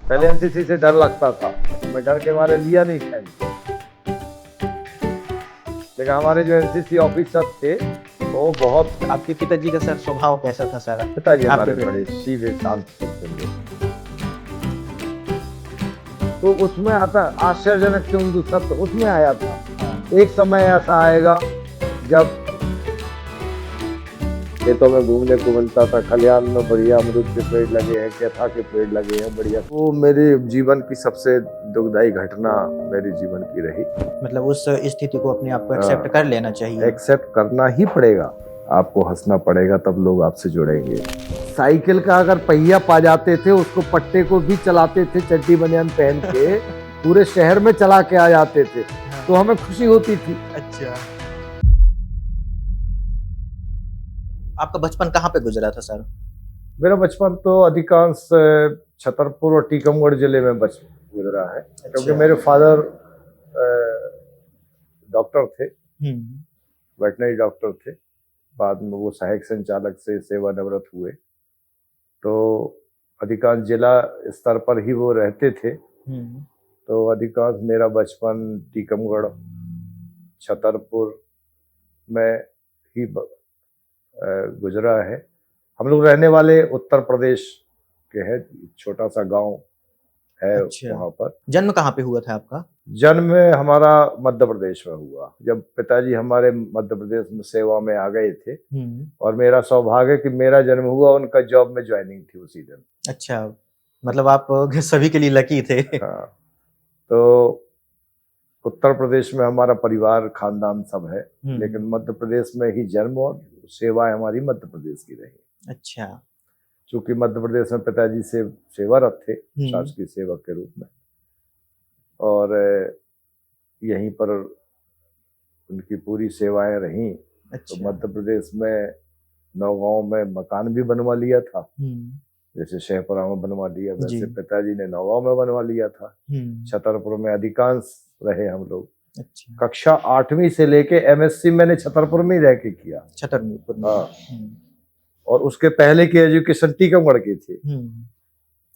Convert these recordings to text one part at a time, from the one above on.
पहले एनसीसी से डर लगता था, मैं डर के मारे लिया नहीं था। लेकिन हमारे जो एनसीसी ऑफिसर थे वो बहुत, आपके पिताजी का सर स्वभाव कैसा था सर? पिताजी आपके हमारे बड़े सीधे शांत किस्म के लोग। तो उसमें आता आश्चर्यजनक चुंदू सत्य उसमें आया था। एक समय ऐसा आएगा जब खेतों में घूमने को मिलता था, खलिहान में बढ़िया अमरूद के पेड़ लगे हैं, कैथा के पेड़ लगे हैं बढ़िया। वो मेरे जीवन की सबसे दुखदाई घटना मेरे जीवन की रही। मतलब उस स्थिति को अपने आप को एक्सेप्ट कर लेना चाहिए। एक्सेप्ट करना ही पड़ेगा, आपको हंसना पड़ेगा तब लोग आपसे जुड़ेंगे। साइकिल का अगर पहिया पा जाते थे उसको पट्टे को भी चलाते थे, चड्डी बनियान पहन के पूरे शहर में चला के आ जाते थे, तो हमें खुशी होती थी। अच्छा, आपका बचपन कहाँ पे गुजरा था सर? मेरा बचपन तो अधिकांश छतरपुर और टीकमगढ़ जिले में गुजरा है। क्योंकि मेरे फादर डॉक्टर थे, वेटनरी डॉक्टर थे। बाद में वो सहायक संचालक से सेवानिवृत्त हुए, तो अधिकांश जिला स्तर पर ही वो रहते थे। तो अधिकांश मेरा बचपन टीकमगढ़, छतरपुर में ही गुजरा है। हम लोग रहने वाले उत्तर प्रदेश के हैं, छोटा सा गांव है। अच्छा। वहाँ पर जन्म कहाँ पे हुआ था आपका? जन्म हमारा मध्य प्रदेश में हुआ। जब पिताजी हमारे मध्य प्रदेश में सेवा में आ गए थे, और मेरा सौभाग्य कि मेरा जन्म हुआ, उनका जॉब में ज्वाइनिंग थी उसी दिन। अच्छा, मतलब आप सभी के लिए लकी थे। हाँ, तो उत्तर प्रदेश में हमारा परिवार खानदान सब है, लेकिन मध्य प्रदेश में ही जन्म और सेवा हमारी मध्य प्रदेश की रही। अच्छा, चूंकि मध्य प्रदेश में पिताजी से सेवारत थे शासकीय सेवक के रूप में, और यहीं पर उनकी पूरी सेवाएं रहीं। अच्छा। तो मध्य प्रदेश में नौगांव में मकान भी बनवा लिया था, जैसे शहपुरा में बनवा लिया, वैसे पिताजी ने नौगांव में बनवा लिया था। छतरपुर में अधिकांश रहे हम लोग। अच्छा। कक्षा 8वीं से लेके एमएससी मैंने छतरपुर में ही रह के किया। छतरपुर में। हाँ, और उसके पहले की एजुकेशन टीकमगढ़ की थी,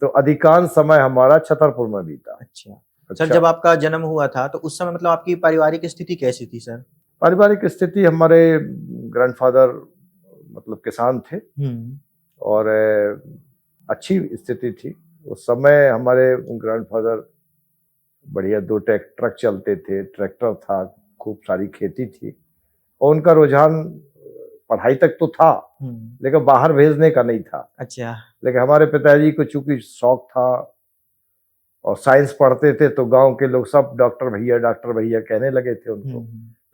तो अधिकांश समय हमारा छतरपुर में बीता। अच्छा सर, जब आपका जन्म हुआ था तो उस समय मतलब आपकी पारिवारिक स्थिति कैसी थी सर? पारिवारिक स्थिति, हमारे ग्रैंडफादर मतलब किसान थे, और अच्छी स्थिति थी उस समय। हमारे ग्रैंडफादर बढ़िया 2 ट्रक चलते थे, ट्रैक्टर था, खूब सारी खेती थी, और उनका रुझान पढ़ाई तक तो था, लेकिन बाहर भेजने का नहीं था। अच्छा। लेकिन हमारे पिताजी को चूंकि शौक था और साइंस पढ़ते थे, तो गांव के लोग सब डॉक्टर भैया कहने लगे थे उनको।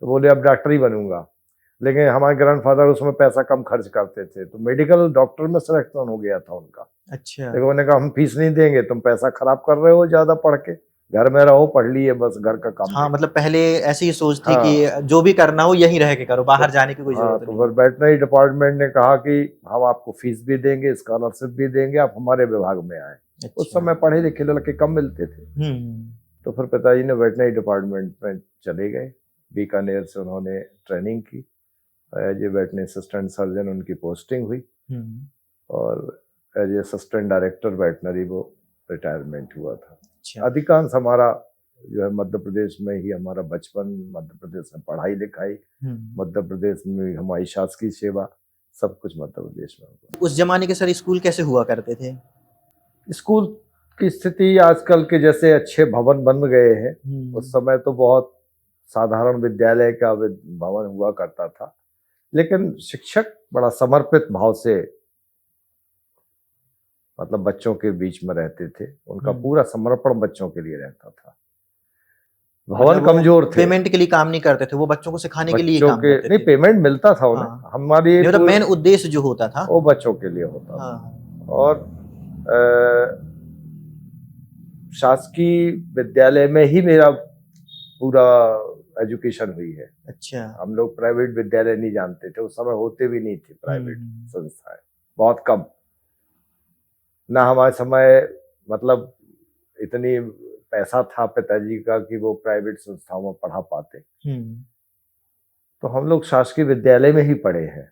तो बोले अब डॉक्टर ही बनूंगा। लेकिन हमारे ग्रैंडफादर उसमें पैसा कम खर्च करते थे, तो मेडिकल डॉक्टर में सिलेक्शन हो गया था उनका। अच्छा। लेकिन उन्होंने कहा हम फीस नहीं देंगे, तुम पैसा खराब कर रहे हो ज्यादा पढ़ के, घर में रहो, पढ़ लिए बस, घर का काम। हाँ, मतलब पहले ऐसी सोच थी कि जो भी करना हो यहीं रह के करो, बाहर जाने की कोई जरूरत तो नहीं। फिर वेटनरी डिपार्टमेंट ने कहा कि हम आपको फीस भी देंगे, स्कॉलरशिप भी देंगे, आप हमारे विभाग में आए। उस समय पढ़े लिखे लड़के कम मिलते थे, तो फिर पिताजी ने वेटनरी डिपार्टमेंट में चले गए। बीकानेर से उन्होंने ट्रेनिंग की, as a veterinary assistant surgeon उनकी पोस्टिंग हुई, और as a assistant director veterinary वो रिटायरमेंट हुआ था। अधिकांश हमारा जो है मध्य प्रदेश में ही हमारा बचपन, मध्य प्रदेश में पढ़ाई लिखाई, मध्य प्रदेश में हमारी शासकीय सेवा, सब कुछ मध्य प्रदेश में हुआ। उस जमाने के सर स्कूल कैसे हुआ करते थे? स्कूल की स्थिति आजकल के जैसे अच्छे भवन बन गए हैं, उस समय तो बहुत साधारण विद्यालय का भवन हुआ करता था, लेकिन शिक्षक बड़ा समर्पित भाव से मतलब बच्चों के बीच में रहते थे। उनका पूरा समर्पण बच्चों के लिए रहता था। भवन कमजोर थे, पेमेंट के लिए काम नहीं करते थे, वो बच्चों को सिखाने के लिए काम करते थे। नहीं, पेमेंट मिलता था उन्हें। हाँ। हमारी मतलब मेन उद्देश्य जो होता था वो बच्चों के लिए होता था। और शासकीय विद्यालय में ही मेरा पूरा एजुकेशन हुई है। अच्छा। हम लोग प्राइवेट विद्यालय नहीं जानते थे, उस समय होते भी नहीं थे प्राइवेट संस्थाएं, बहुत कम। ना हमारे समय मतलब इतनी पैसा था पिताजी का कि वो प्राइवेट संस्थाओं में पढ़ा पाते। तो हम लोग शासकीय विद्यालय में ही पढ़े हैं,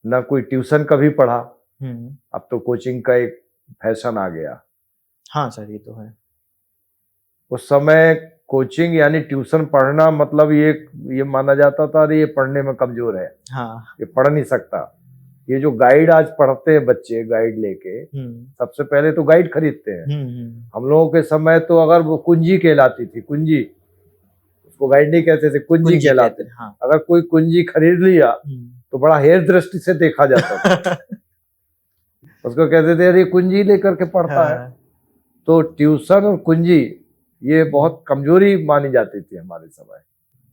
ना कोई ट्यूशन कभी पढ़ा। अब तो कोचिंग का एक फैशन आ गया, हाँ सर, ये तो है। उस समय कोचिंग यानी ट्यूशन पढ़ना मतलब ये माना जाता था, अरे ये पढ़ने में कमजोर है, हाँ। ये पढ़ नहीं सकता। ये जो गाइड आज पढ़ते हैं बच्चे गाइड लेके, सबसे पहले तो गाइड खरीदते हैं। हम लोगों के समय तो अगर वो कुंजी कहलाती थी, कुंजी, उसको गाइड नहीं कहते थे, कुंजी कहलाते थे। हाँ। अगर कोई कुंजी खरीद लिया तो बड़ा हेर दृष्टि से देखा जाता था। उसको कहते थे अरे कुंजी लेकर के पढ़ता है। तो ट्यूशन और कुंजी ये बहुत कमजोरी मानी जाती थी हमारे समय।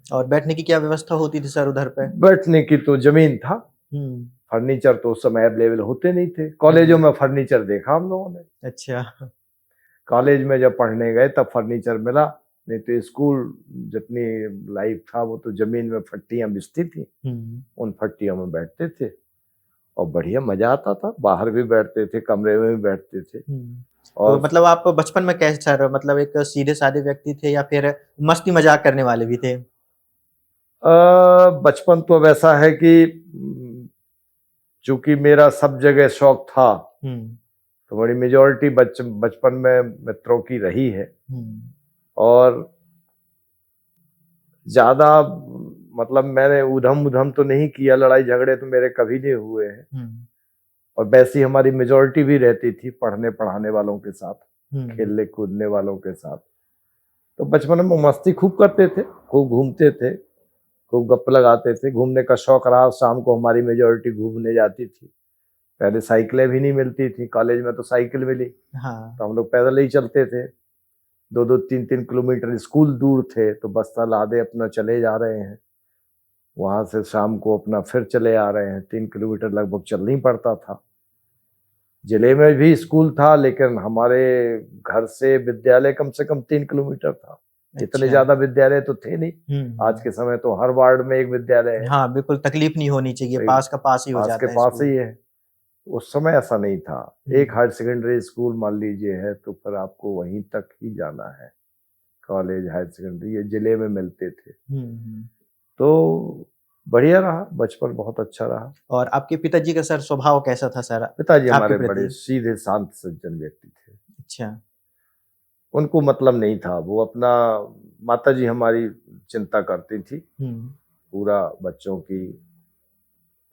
और बैठने की क्या व्यवस्था होती थी सर उधर पे? बैठने की तो जमीन था, फर्नीचर तो उस समय अवेलेबल होते नहीं थे। कॉलेजों में फर्नीचर देखा हम लोगों ने। अच्छा। कॉलेज में जब पढ़ने गए तब फर्नीचर मिला, नहीं तो स्कूल जितनी लाइफ था वो तो जमीन में फट्टियां बिछती थी, उन फट्टियों में बैठते थे और बढ़िया मजा आता था। बाहर भी बैठते थे, कमरे में भी बैठते थे। और तो मतलब आप बचपन में कैसे सर, मतलब एक सीधे साधे व्यक्ति थे या फिर मस्ती मजाक करने वाले भी थे? बचपन तो वैसा है कि चूंकि मेरा सब जगह शौक था, तो बड़ी मेजॉरिटी बचपन में मित्रों की रही है। और ज्यादा मतलब मैंने उधम उधम तो नहीं किया, लड़ाई झगड़े तो मेरे कभी नहीं हुए हैं। और वैसी हमारी मेजॉरिटी भी रहती थी पढ़ने पढ़ाने वालों के साथ, खेलने कूदने वालों के साथ। तो बचपन में मस्ती खूब करते थे, खूब घूमते थे, खूब गप लगाते थे। घूमने का शौक रहा, शाम को हमारी मेजॉरिटी घूमने जाती थी। पहले साइकिलें भी नहीं मिलती थी, कॉलेज में तो साइकिल मिली। तो हम लोग पैदल ही चलते थे। 2-2, 3-3 किलोमीटर स्कूल दूर थे, तो बस्ता लादे अपना चले जा रहे हैं। वहां से शाम को अपना फिर चले आ रहे हैं। 3 किलोमीटर लगभग चलना ही पड़ता था। जिले में भी स्कूल था, लेकिन हमारे घर से विद्यालय कम से कम 3 किलोमीटर था। इतने ज्यादा विद्यालय तो थे नहीं। आज के समय तो हर वार्ड में एक विद्यालय है। हाँ बिल्कुल, तकलीफ नहीं होनी चाहिए, पास का पास ही हो जाता है, पास के पास ही है। उस समय ऐसा नहीं था। एक हायर सेकेंडरी स्कूल मान लीजिए है तो फिर आपको वहीं तक ही जाना है। कॉलेज हायर सेकेंडरी ये जिले में मिलते थे। तो बढ़िया रहा, बचपन बहुत अच्छा रहा। और आपके पिताजी का सर स्वभाव कैसा था सर? पिताजी हमारे बड़े सीधे शांत सज्जन व्यक्ति थे। अच्छा। उनको मतलब नहीं था, वो अपना, माताजी हमारी चिंता करती थी पूरा बच्चों की।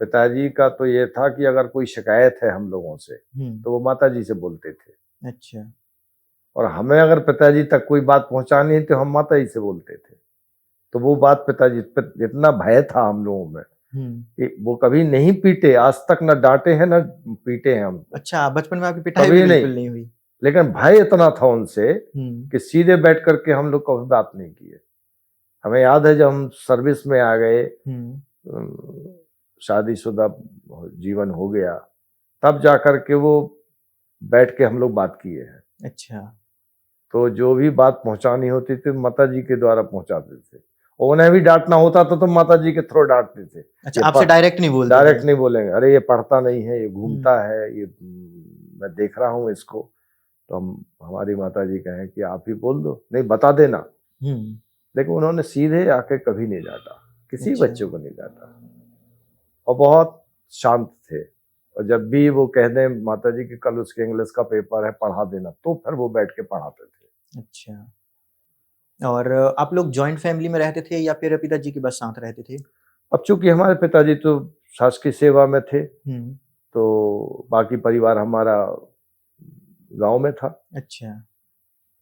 पिताजी का तो ये था कि अगर कोई शिकायत है हम लोगों से तो वो माताजी से बोलते थे। अच्छा। और हमें अगर पिताजी तक कोई बात पहुंचानी है तो हम माताजी से बोलते थे। तो वो बात पिताजी पर इतना भय था हम लोगों में कि वो कभी नहीं पीटे, आज तक न डांटे हैं न पीटे हैं हमको। अच्छा, बचपन में आपकी पिटाई भी बिल्कुल नहीं हुई? लेकिन भय इतना था उनसे कि सीधे बैठ करके हम लोग कभी बात नहीं किए। हमें याद है जब हम सर्विस में आ गए, शादीशुदा जीवन हो गया, तब जाकर के वो बैठ के हम लोग बात किए हैं। अच्छा। तो जो भी बात पहुंचानी होती थी माताजी के द्वारा पहुंचाते थे। उन्हें भी डांटना होता था तो माताजी के थ्रू डांटते थे। अच्छा, आपसे डायरेक्ट नहीं बोलते? डायरेक्ट नहीं बोलेंगे, अरे ये पढ़ता नहीं है, ये घूमता है, ये मैं देख रहा हूँ इसको। तो हम, हमारी माताजी कहें कि आप ही बोल दो, नहीं बता देना। लेकिन उन्होंने सीधे आके कभी नहीं डांटा, किसी बच्चे को नहीं डांटा, और बहुत शांत थे। और जब भी वो कह दें माताजी कि कल उसके इंग्लिश का पेपर है, पढ़ा देना, तो फिर वो बैठ के पढ़ाते थे। अच्छा। और आप लोग जॉइंट फैमिली में रहते थे या फिर पिताजी के बस साथ रहते थे? अब चूंकि हमारे पिताजी तो सास की सेवा में थे, तो बाकी परिवार हमारा गांव में था। अच्छा।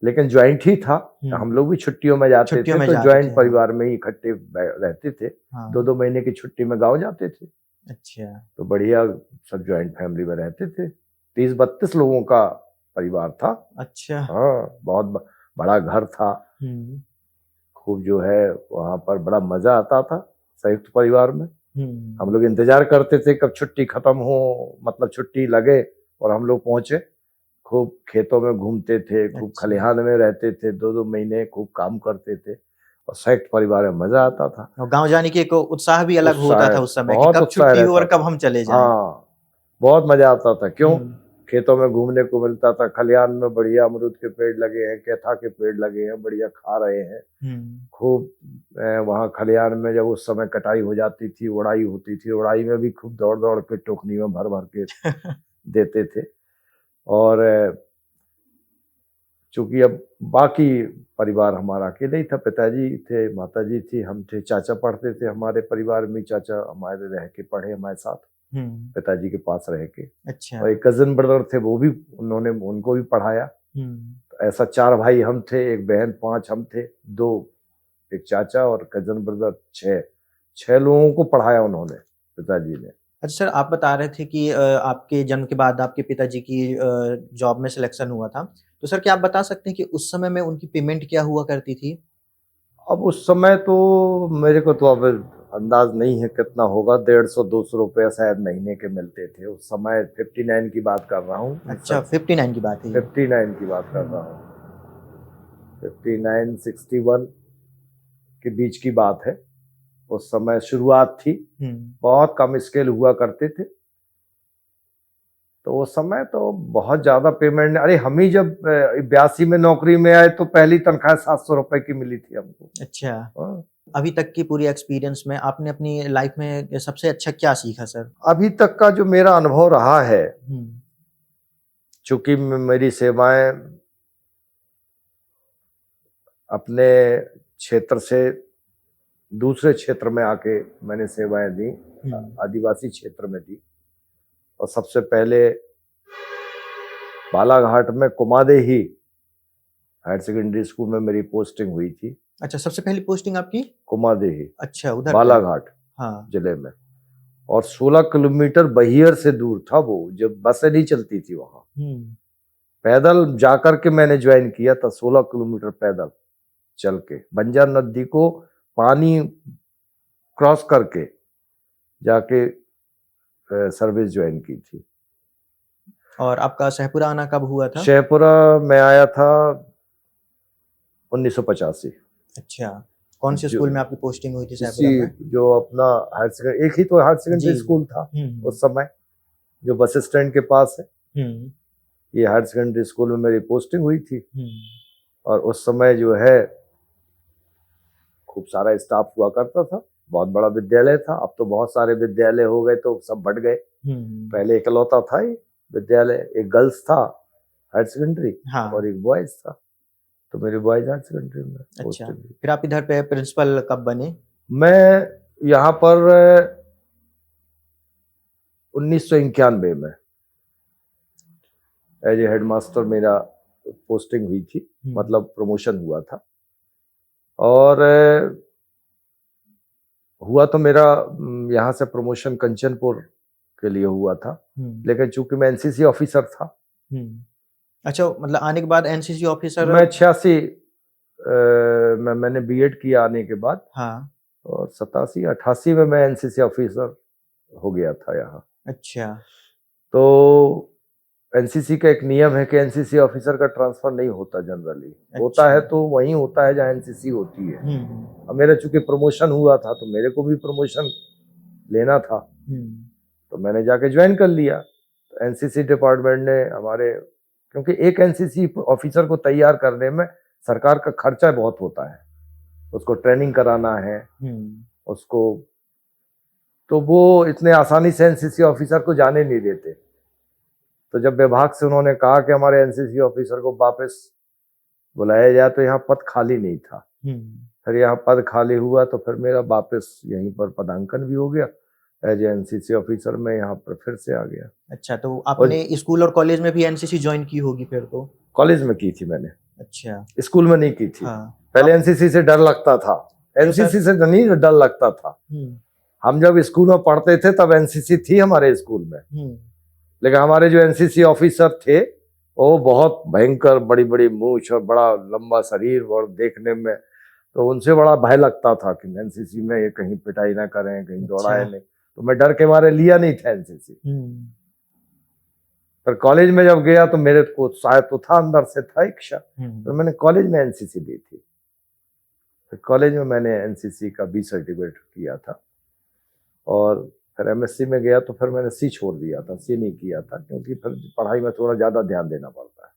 लेकिन ज्वाइंट ही था। हम लोग भी छुट्टियों में जाते थे, तो ज्वाइंट परिवार में ही इकट्ठे रहते थे। 2-2 महीने की छुट्टी में गांव जाते थे। अच्छा। तो बढ़िया सब ज्वाइंट फैमिली में रहते थे। 30-32 लोगों का परिवार था। अच्छा। हाँ, बहुत बड़ा घर था। खूब जो है वहां पर बड़ा मजा आता था संयुक्त परिवार में। हम लोग इंतजार करते थे कब छुट्टी खत्म हो, मतलब छुट्टी लगे और हम लोग पहुंचे। खूब खेतों में घूमते थे, खूब खलिहान में रहते थे, 2-2 महीने खूब काम करते थे और संयुक्त परिवार में मजा आता था। और गांव जाने की एक उत्साह भी अलग होता था उस समय कि कब छुट्टी हो और कब हम चले जाएं। हाँ, बहुत मजा आता था। क्यों? खेतों में घूमने को मिलता था, खलिहान में बढ़िया अमरूद के पेड़ लगे हैं, कैथा के पेड़ लगे हैं, बढ़िया खा रहे हैं। खूब वहाँ खलिहान में जब उस समय कटाई हो जाती थी, उड़ाई होती थी, उड़ाई में भी खूब दौड़ दौड़ के टोकनी में भर भर के देते थे। और चूंकि अब बाकी परिवार हमारा अकेले ही था, पिताजी थे, माताजी थी, हम थे, चाचा पढ़ते थे हमारे परिवार में, चाचा हमारे रह के पढ़े हमारे साथ, पिताजी के पास रह के। अच्छा। और एक कजिन ब्रदर थे, वो भी उन्होंने उनको भी पढ़ाया। तो ऐसा 4 भाई हम थे, एक बहन, 5 हम थे, 2 एक चाचा और कजिन ब्रदर, 6 लोगों को पढ़ाया उन्होंने, पिताजी ने। अच्छा सर, आप बता रहे थे कि आपके जन्म के बाद आपके पिताजी की जॉब में सिलेक्शन हुआ था। तो सर क्या आप बता सकते हैं कि उस समय में उनकी पेमेंट क्या हुआ करती थी? अब उस समय तो मेरे को तो अब अंदाज नहीं है कितना होगा, 150-200 रुपया शायद महीने के मिलते थे उस समय। 59 की बात कर रहा हूँ। अच्छा, 59 की बात है ये? 59 की बात कर रहा हूँ, 59-61 के बीच की बात है। उस समय शुरुआत थी, बहुत कम स्केल हुआ करते थे, तो उस समय तो बहुत ज्यादा पेमेंट। अरे हम ही जब 82 में नौकरी में आए तो पहली तनख्वाह 700 रुपए की मिली थी हमको। अच्छा। हाँ। अभी तक की पूरी एक्सपीरियंस में आपने अपनी लाइफ में सबसे अच्छा क्या सीखा सर? अभी तक का जो मेरा अनुभव रहा है, चूंकि मेरी सेवाएं अपने क्षेत्र से दूसरे क्षेत्र में आके मैंने सेवाएं दी, आदिवासी क्षेत्र में दी। और सबसे पहले बालाघाट में कुमादेही हायर सेकेंडरी स्कूल में मेरी पोस्टिंग हुई थी। अच्छा, सबसे पहली पोस्टिंग आपकी कुमादेही, अच्छा उधर बालाघाट हाँ। जिले में। और 16 किलोमीटर बहियर से दूर था वो, जब बसें नहीं चलती थी वहां। पैदल जाकर के मैंने ज्वाइन किया था, 16 किलोमीटर पैदल चल के, बंजार नदी को पानी क्रॉस करके जाके सर्विस ज्वाइन की थी। और आपका शहपुरा आना कब हुआ था? शहपुरा में आया था 1985। अच्छा, कौन से स्कूल में आपकी पोस्टिंग हुई थी शहपुरा में? जो अपना हायर सेकेंडरी, एक ही तो हायर सेकेंडरी स्कूल था उस समय, जो बस स्टैंड के पास है। ये हायर सेकेंडरी स्कूल में मेरी पोस्टिंग हुई थी। और उस समय जो है खूब सारा स्टाफ हुआ करता था, बहुत बड़ा विद्यालय था। अब तो बहुत सारे विद्यालय हो गए तो सब बढ़ गए। पहले इकलौता था ये विद्यालय, एक गर्ल्स था हायर सेकेंडरी और एक बॉयज था, तो मेरे बॉयज हायर सेकेंडरी में। अच्छा, फिर आप इधर पे प्रिंसिपल कब बने? मैं यहाँ पर 1991 में एज ए हेडमास्टर मेरा पोस्टिंग हुई थी, मतलब प्रमोशन हुआ था। और हुआ तो मेरा यहाँ से प्रमोशन कंचनपुर के लिए हुआ था, लेकिन चूंकि मैं एनसीसी ऑफिसर था। अच्छा, मतलब आने के बाद एनसीसी ऑफिसर? मैं 86 मैंने बीएड किया आने के बाद। हाँ। और 87-88 में मैं एनसीसी ऑफिसर हो गया था यहाँ। अच्छा। तो एनसीसी का एक नियम है कि एनसीसी ऑफिसर का ट्रांसफर नहीं होता जनरली। अच्छा। होता है तो वहीं होता है जहाँ एनसीसी होती है। अब मेरा चूंकि प्रमोशन हुआ था तो मेरे को भी प्रमोशन लेना था, तो मैंने जाके ज्वाइन कर लिया। तो एनसीसी डिपार्टमेंट ने हमारे, क्योंकि एक एनसीसी ऑफिसर को तैयार करने में सरकार का खर्चा बहुत होता है, उसको ट्रेनिंग कराना है उसको, तो वो इतने आसानी से एनसीसी ऑफिसर को जाने नहीं देते। तो जब विभाग से उन्होंने कहा कि हमारे एनसीसी ऑफिसर को वापस बुलाया जाए, तो यहाँ पद खाली नहीं था। फिर यहाँ पद खाली हुआ तो फिर मेरा वापस यहीं पर पदांकन भी हो गया एज एनसीसी ऑफिसर। मैं यहाँ पर फिर से आ गया। अच्छा, तो आपने स्कूल और कॉलेज में भी एनसीसी ज्वाइन की होगी फिर तो? कॉलेज में की थी मैंने। अच्छा, स्कूल में नहीं की थी। हाँ। पहले एनसीसी से डर लगता था, एनसीसी से नहीं डर लगता था। हम जब स्कूल में पढ़ते थे तब एनसीसी थी हमारे स्कूल में, लेकिन हमारे जो एनसीसी ऑफिसर थे वो बहुत भयंकर, बड़ी बड़ी मूछ और बड़ा लंबा शरीर, और देखने में तो उनसे बड़ा भय लगता था कि एनसीसी में ये कहीं पिटाई ना करें, कहीं दौड़ाए नहीं। तो मैं डर के मारे लिया नहीं था एनसीसी। पर कॉलेज में जब गया तो मेरे को शायद तो था, अंदर से था इच्छा, तो मैंने कॉलेज में एनसीसी दी थी। फिर कॉलेज में मैंने एनसीसी का बी सर्टिफिकेट किया था। और फिर एमएससी में गया तो फिर मैंने सी छोड़ दिया था, सी नहीं किया था, क्योंकि फिर पढ़ाई में थोड़ा ज्यादा ध्यान देना पड़ता है।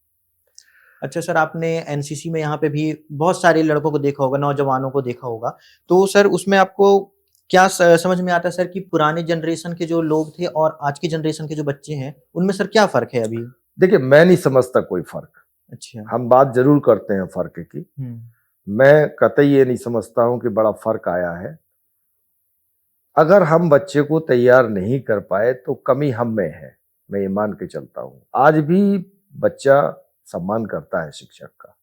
अच्छा सर, आपने एनसीसी में यहाँ पे भी बहुत सारे लड़कों को देखा होगा, नौजवानों को देखा होगा, तो सर उसमें आपको क्या समझ में आता है सर कि पुराने जनरेशन के जो लोग थे और आज की जनरेशन के जो बच्चे हैं उनमें सर क्या फर्क है अभी? देखिए, मैं नहीं समझता कोई फर्क। अच्छा। हम बात जरूर करते हैं फर्क की। मैं कतई ये नहीं समझता हूं कि बड़ा फर्क आया है। अगर हम बच्चे को तैयार नहीं कर पाए तो कमी हम में है, मैं ये मान के चलता हूं। आज भी बच्चा सम्मान करता है शिक्षक का।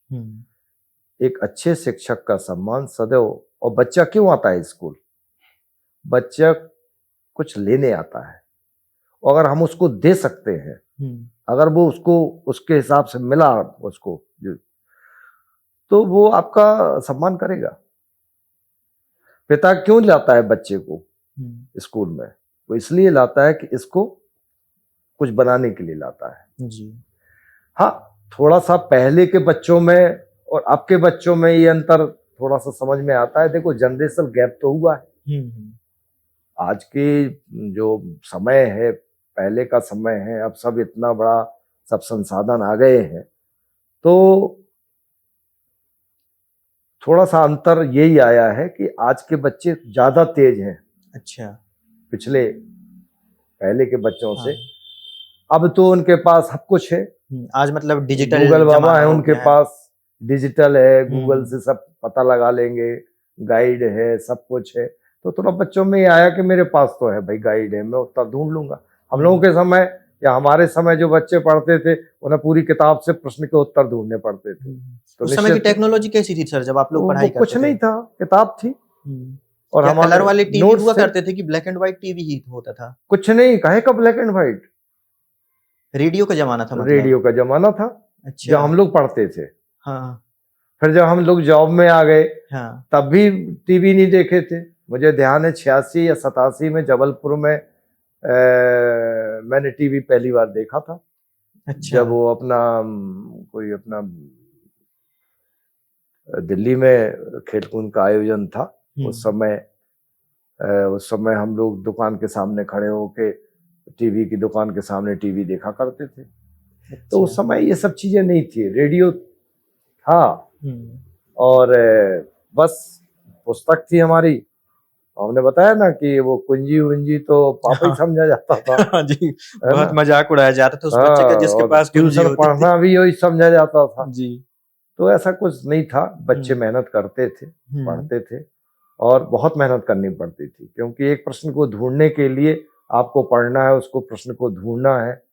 एक अच्छे शिक्षक का सम्मान सदैव। और बच्चा क्यों आता है स्कूल? बच्चा कुछ लेने आता है, और अगर हम उसको दे सकते हैं, अगर वो उसको उसके हिसाब से मिला उसको, तो वो आपका सम्मान करेगा। पिता क्यों लाता है बच्चे को स्कूल में? वो इसलिए लाता है कि इसको कुछ बनाने के लिए लाता है जी। हाँ, थोड़ा सा पहले के बच्चों में और अब के बच्चों में ये अंतर थोड़ा सा समझ में आता है। देखो, जनरेशन गैप तो हुआ है। आज के जो समय है, पहले का समय है, अब सब इतना बड़ा सब संसाधन आ गए हैं, तो थोड़ा सा अंतर यही आया है कि आज के बच्चे ज्यादा तेज हैं। अच्छा। पिछले पहले के बच्चों से अब तो उनके पास सब कुछ है। आज मतलब डिजिटल गूगल बाबा है उनके पास, डिजिटल है, गूगल से सब पता लगा लेंगे, गाइड है, सब कुछ है। तो थोड़ा बच्चों में ये आया कि मेरे पास तो है भाई, गाइड है, मैं उत्तर ढूंढ लूंगा। हम लोगों के समय या हमारे समय जो बच्चे पढ़ते थे, उन्हें पूरी किताब से प्रश्न के उत्तर ढूंढने पड़ते थे। तो उस समय की टेक्नोलॉजी कैसी थी सर जब आप लोग पढ़ाई करते थे? कुछ नहीं था, किताब थी। और क्या कलर वाले टीवी हुआ करते थे कि ब्लैक एंड व्हाइट टीवी ही होता था? कुछ नहीं, काहे का ब्लैक एंड व्हाइट, रेडियो का जमाना था मतलब? रेडियो का जमाना था। अच्छा। जब हम लोग पढ़ते थे। हाँ। फिर जब हम लोग जॉब में आ गए, हाँ, तब भी टीवी नहीं देखे थे। मुझे ध्यान है 86 या 87 में जबलपुर में मैंने टीवी पहली बार देखा था। अच्छा। जब वो अपना कोई अपना दिल्ली में खेल-कूद का आयोजन था, उस समय हम लोग दुकान के सामने खड़े होके टीवी की दुकान के सामने टीवी देखा करते थे। तो उस समय ये सब चीजें नहीं थी, रेडियो था और बस पुस्तक थी हमारी। हमने बताया ना कि वो कुंजी वुंजी तो पापा ही समझा जाता था। जी, बहुत मजाक उड़ाया जाता था उस बच्चे का जिसके पास कुंजी ट्यूशन होती पढ़ना भी वही समझा जाता था जी। तो ऐसा कुछ नहीं था। बच्चे मेहनत करते थे, पढ़ते थे, और बहुत मेहनत करनी पड़ती थी, क्योंकि एक प्रश्न को ढूंढने के लिए आपको पढ़ना है, उसको प्रश्न को ढूंढना है,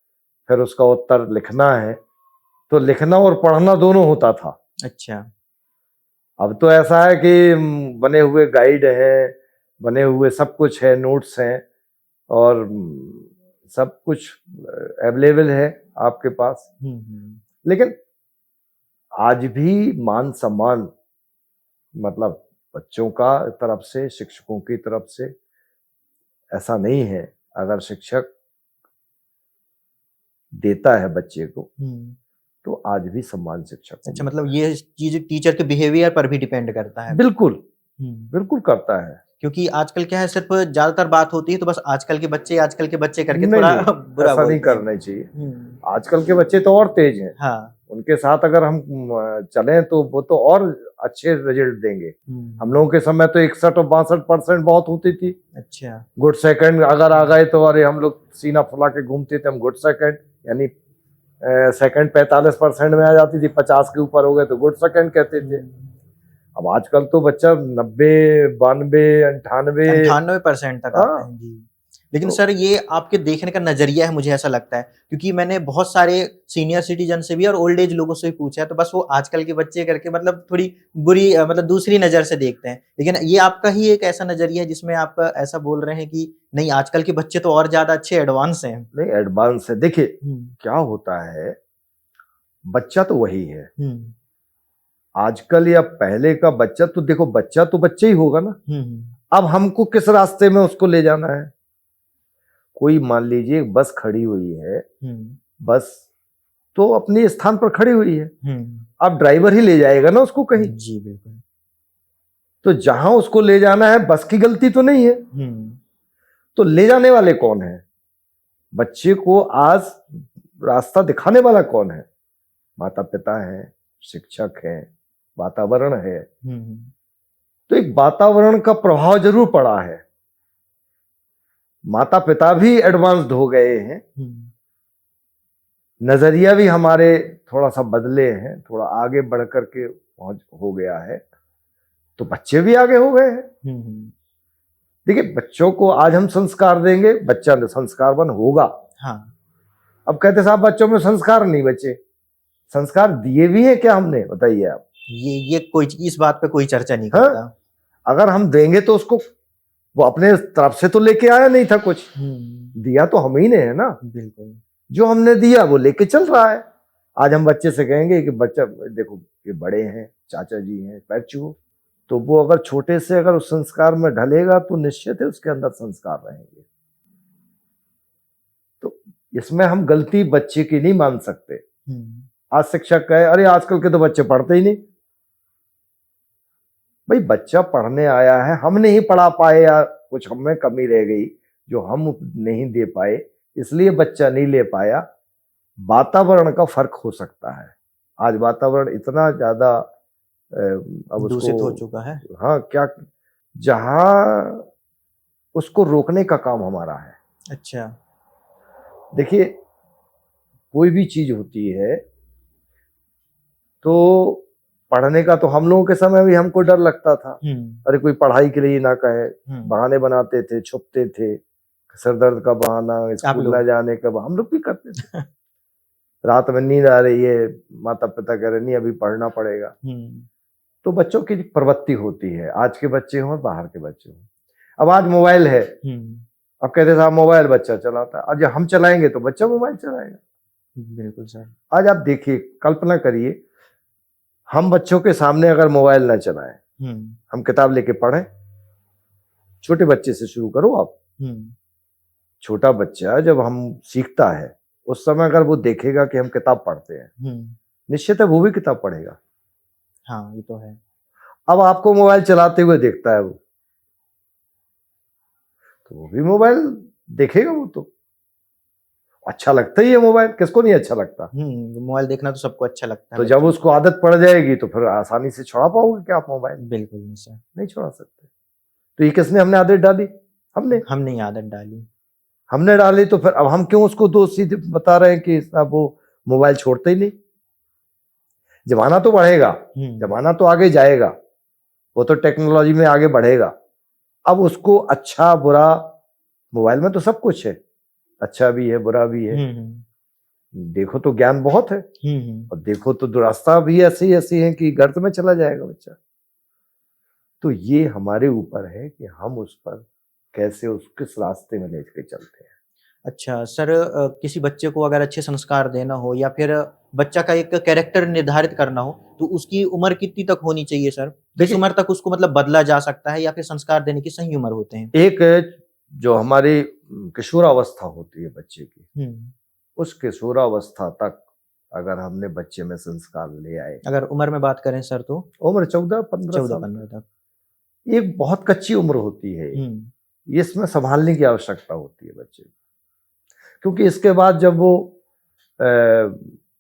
फिर उसका उत्तर लिखना है। तो लिखना और पढ़ना दोनों होता था। अच्छा। अब तो ऐसा है कि बने हुए गाइड है, बने हुए सब कुछ है, नोट्स हैं, और सब कुछ अवेलेबल है आपके पास। लेकिन आज भी मान सम्मान, मतलब बच्चों का तरफ से, शिक्षकों की तरफ से ऐसा नहीं है। अगर शिक्षक देता है बच्चे को, तो आज भी सम्मान शिक्षक को। अच्छा, मतलब ये चीज टीचर के बिहेवियर पर भी डिपेंड करता है? बिल्कुल, बिल्कुल करता है। क्योंकि आजकल क्या है, सिर्फ ज्यादातर बात होती है तो बस आजकल के बच्चे करके नहीं, थोड़ा नहीं, बुरा ऐसा नहीं बोलते हैं। करना चाहिए। आजकल के बच्चे तो और तेज हैं। हाँ। उनके साथ अगर हम चलें तो वो तो और अच्छे रिजल्ट देंगे। हम लोगों के समय तो 61 और 62% बहुत होती थी। अच्छा। गुड सेकंड अगर आ गए तो अरे हम लोग सीना फुला के घूमते थे, हम गुड सेकंड, यानी सेकंड 45% में आ जाती थी, 50 के ऊपर हो गए तो गुड सेकंड कहते थे। अब आजकल तो बच्चा 90, 92, 98% तक आते हैं जी। लेकिन सर ये आपके देखने का नजरिया है, मुझे ऐसा लगता है, क्योंकि मैंने बहुत सारे सीनियर सिटीजन से भी और ओल्ड एज लोगों से भी पूछा है, तो बस वो आजकल के बच्चे करके मतलब थोड़ी बुरी मतलब दूसरी नजर से देखते हैं। लेकिन ये आपका ही एक ऐसा नजरिया है जिसमें आप ऐसा बोल रहे हैं कि नहीं, आजकल के बच्चे तो और ज्यादा अच्छे एडवांस हैं। नहीं, एडवांस है। देखिए क्या होता है, बच्चा तो वही है आजकल या पहले का बच्चा। तो देखो, बच्चा तो बच्चा ही होगा ना। अब हमको किस रास्ते में उसको ले जाना है। कोई मान लीजिए बस खड़ी हुई है, बस तो अपने स्थान पर खड़ी हुई है, अब ड्राइवर ही ले जाएगा ना उसको कहीं। जी बिल्कुल। तो जहां उसको ले जाना है, बस की गलती तो नहीं है। तो ले जाने वाले कौन है? बच्चे को आज रास्ता दिखाने वाला कौन है? माता पिता है, शिक्षक है, वातावरण है। तो एक वातावरण का प्रभाव जरूर पड़ा है। माता पिता भी एडवांस्ड हो गए हैं, नजरिया भी हमारे थोड़ा सा बदले हैं, थोड़ा आगे बढ़ करके पहुंच हो गया है, तो बच्चे भी आगे हो गए हैं। देखिए, बच्चों को आज हम संस्कार देंगे, बच्चा संस्कारवान होगा। हाँ। अब कहते साहब बच्चों में संस्कार नहीं बचे, संस्कार दिए भी है क्या हमने, बताइए आप। ये कोई इस बात पे कोई चर्चा नहीं हाँ? करता। अगर हम देंगे तो उसको, वो अपने तरफ से तो लेके आया नहीं था कुछ, दिया तो हम ही ने है ना। बिल्कुल। जो हमने दिया वो लेके चल रहा है। आज हम बच्चे से कहेंगे कि बच्चा देखो ये बड़े हैं, चाचा जी हैं, पैर छुओ, तो वो अगर छोटे से अगर उस संस्कार में ढलेगा तो निश्चित है उसके अंदर संस्कार रहेंगे। तो इसमें हम गलती बच्चे की नहीं मान सकते। आज शिक्षक कहे अरे आजकल के तो बच्चे पढ़ते ही नहीं, भाई बच्चा पढ़ने आया है, हम नहीं पढ़ा पाए या कुछ हम में कमी रह गई जो हम नहीं दे पाए, इसलिए बच्चा नहीं ले पाया। वातावरण का फर्क हो सकता है। आज वातावरण इतना ज्यादा अब दूषित उसको हो चुका है। हाँ, क्या जहां उसको रोकने का काम हमारा है। अच्छा। देखिए, कोई भी चीज होती है तो पढ़ने का तो हम लोगों के समय भी हमको डर लगता था, अरे कोई पढ़ाई के लिए ना कहे, बहाने बनाते थे, छुपते थे, सर दर्द का बहाना, स्कूल ना जाने का, हम लोग भी करते थे। रात में नींद आ रही है, माता पिता कह रहे नहीं अभी पढ़ना पड़ेगा। तो बच्चों की प्रवृत्ति होती है, आज के बच्चे हों बाहर के बच्चे हों। अब आज मोबाइल है, अब कहते साहब मोबाइल बच्चा चलाता है, आज हम चलाएंगे तो बच्चा मोबाइल चलाएगा। बिल्कुल सर। आज आप देखिए, कल्पना करिए, हम बच्चों के सामने अगर मोबाइल ना चलाएं, हम किताब लेके पढ़ें, छोटे बच्चे से शुरू करो आप। छोटा बच्चा जब हम सीखता है उस समय अगर वो देखेगा कि हम किताब पढ़ते हैं, निश्चित है वो भी किताब पढ़ेगा। हाँ, ये तो है। अब आपको मोबाइल चलाते हुए देखता है वो, तो वो भी मोबाइल देखेगा। वो तो अच्छा लगता ही है मोबाइल, किसको नहीं अच्छा लगता। मोबाइल देखना तो सबको अच्छा लगता है। तो जब उसको आदत पड़ जाएगी तो फिर आसानी से छुड़ा पाओगे क्या आप मोबाइल? बिल्कुल नहीं सर, नहीं छुड़ा सकते। तो ये किसने हमने आदत डाली? हमने ही आदत डाली। हमने डाली, तो फिर अब हम क्यों उसको दोषी बता रहे हैं कि साहब वो मोबाइल छोड़ते ही नहीं। जमाना तो बढ़ेगा, जमाना तो आगे जाएगा, वो तो टेक्नोलॉजी में आगे बढ़ेगा। अब उसको अच्छा बुरा, मोबाइल में तो सब कुछ है, अच्छा भी है बुरा भी है। देखो तो ज्ञान बहुत है, और देखो तो दुरास्ता भी ऐसी ऐसी है कि गर्त में चला जाएगा बच्चा। तो ये हमारे ऊपर है कि हम उस पर कैसे किस रास्ते में लेके चलते हैं। अच्छा सर, किसी बच्चे को अगर अच्छे संस्कार देना हो या फिर बच्चा का एक कैरेक्टर निर्धारित करना हो तो उसकी उम्र कितनी तक होनी चाहिए सर? किस उम्र तक उसको मतलब बदला जा सकता है या फिर संस्कार देने की सही उम्र होते हैं? एक जो हमारी किशोरावस्था होती है बच्चे की, उस किशोरावस्था तक अगर हमने बच्चे में संस्कार ले आए, अगर उम्र में बात करें सर तो उम्र 14-15 तक, ये बहुत कच्ची उम्र होती है। इसमें संभालने की आवश्यकता होती है बच्चे, क्योंकि इसके बाद जब वो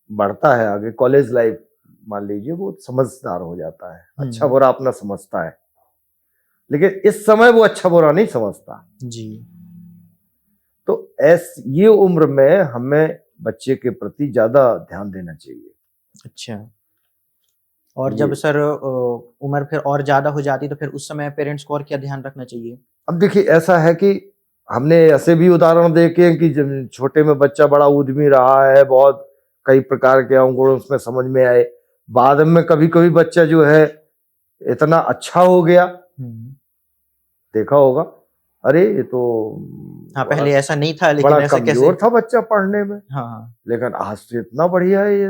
बढ़ता है आगे, कॉलेज लाइफ मान लीजिए, वो समझदार हो जाता है, अच्छा बुरा अपना समझता है, लेकिन इस समय वो अच्छा बुरा नहीं समझता जी। तो ये उम्र में हमें बच्चे के प्रति ज्यादा ध्यान देना चाहिए। अच्छा। और जब सर उम्र फिर और ज्यादा हो जाती तो फिर उस समय पेरेंट्स को और क्या ध्यान रखना चाहिए? अब देखिए, ऐसा है कि हमने ऐसे भी उदाहरण देखे कि जब छोटे में बच्चा बड़ा उद्यमी रहा है, बहुत कई प्रकार के अंगुण उसमें समझ में आए, बाद में कभी कभी बच्चा जो है इतना अच्छा हो गया, देखा होगा, अरे ये तो हाँ पहले ऐसा नहीं था, लेकिन बड़ा ऐसा कमजोर था बच्चा पढ़ने में, हाँ, लेकिन आज तो इतना बढ़िया है, ये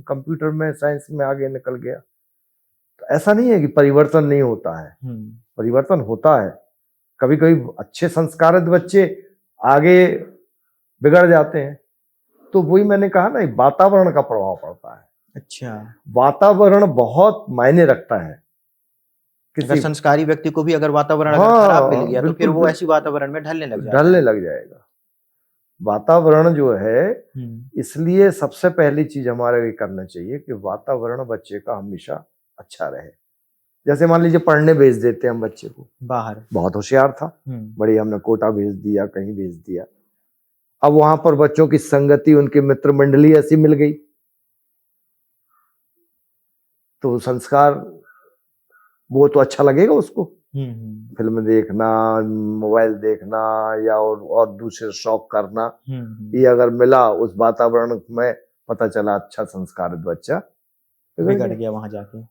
कंप्यूटर में साइंस में आगे निकल गया। तो ऐसा नहीं है कि परिवर्तन नहीं होता है, परिवर्तन होता है। कभी कभी अच्छे संस्कारित बच्चे आगे बिगड़ जाते हैं, तो वही मैंने कहा ना, वातावरण का प्रभाव पड़ता है। अच्छा, वातावरण बहुत मायने रखता है। अगर संस्कारी व्यक्ति को भी अगर वातावरण खराब मिल गया तो फिर वो ऐसी वातावरण में ढलने लग जाएगा। वातावरण जो है, इसलिए सबसे पहली चीज हमारे ये करना चाहिए कि वातावरण बच्चे का हमेशा अच्छा रहे। जैसे मान लीजिए पढ़ने भेज देते हैं हम बच्चे को बाहर, बहुत होशियार था, बड़ी हमने कोटा भेज दिया, कहीं भेज दिया, अब वहां पर बच्चों की संगति, उनकी मित्र मंडली ऐसी मिल गई, तो संस्कार वो तो अच्छा लगेगा उसको। फिल्म देखना, मोबाइल देखना या और दूसरे शौक करना, ये अगर मिला उस वातावरण में, पता चला अच्छा संस्कारित बच्चा बिगड़ गया वहां जाके।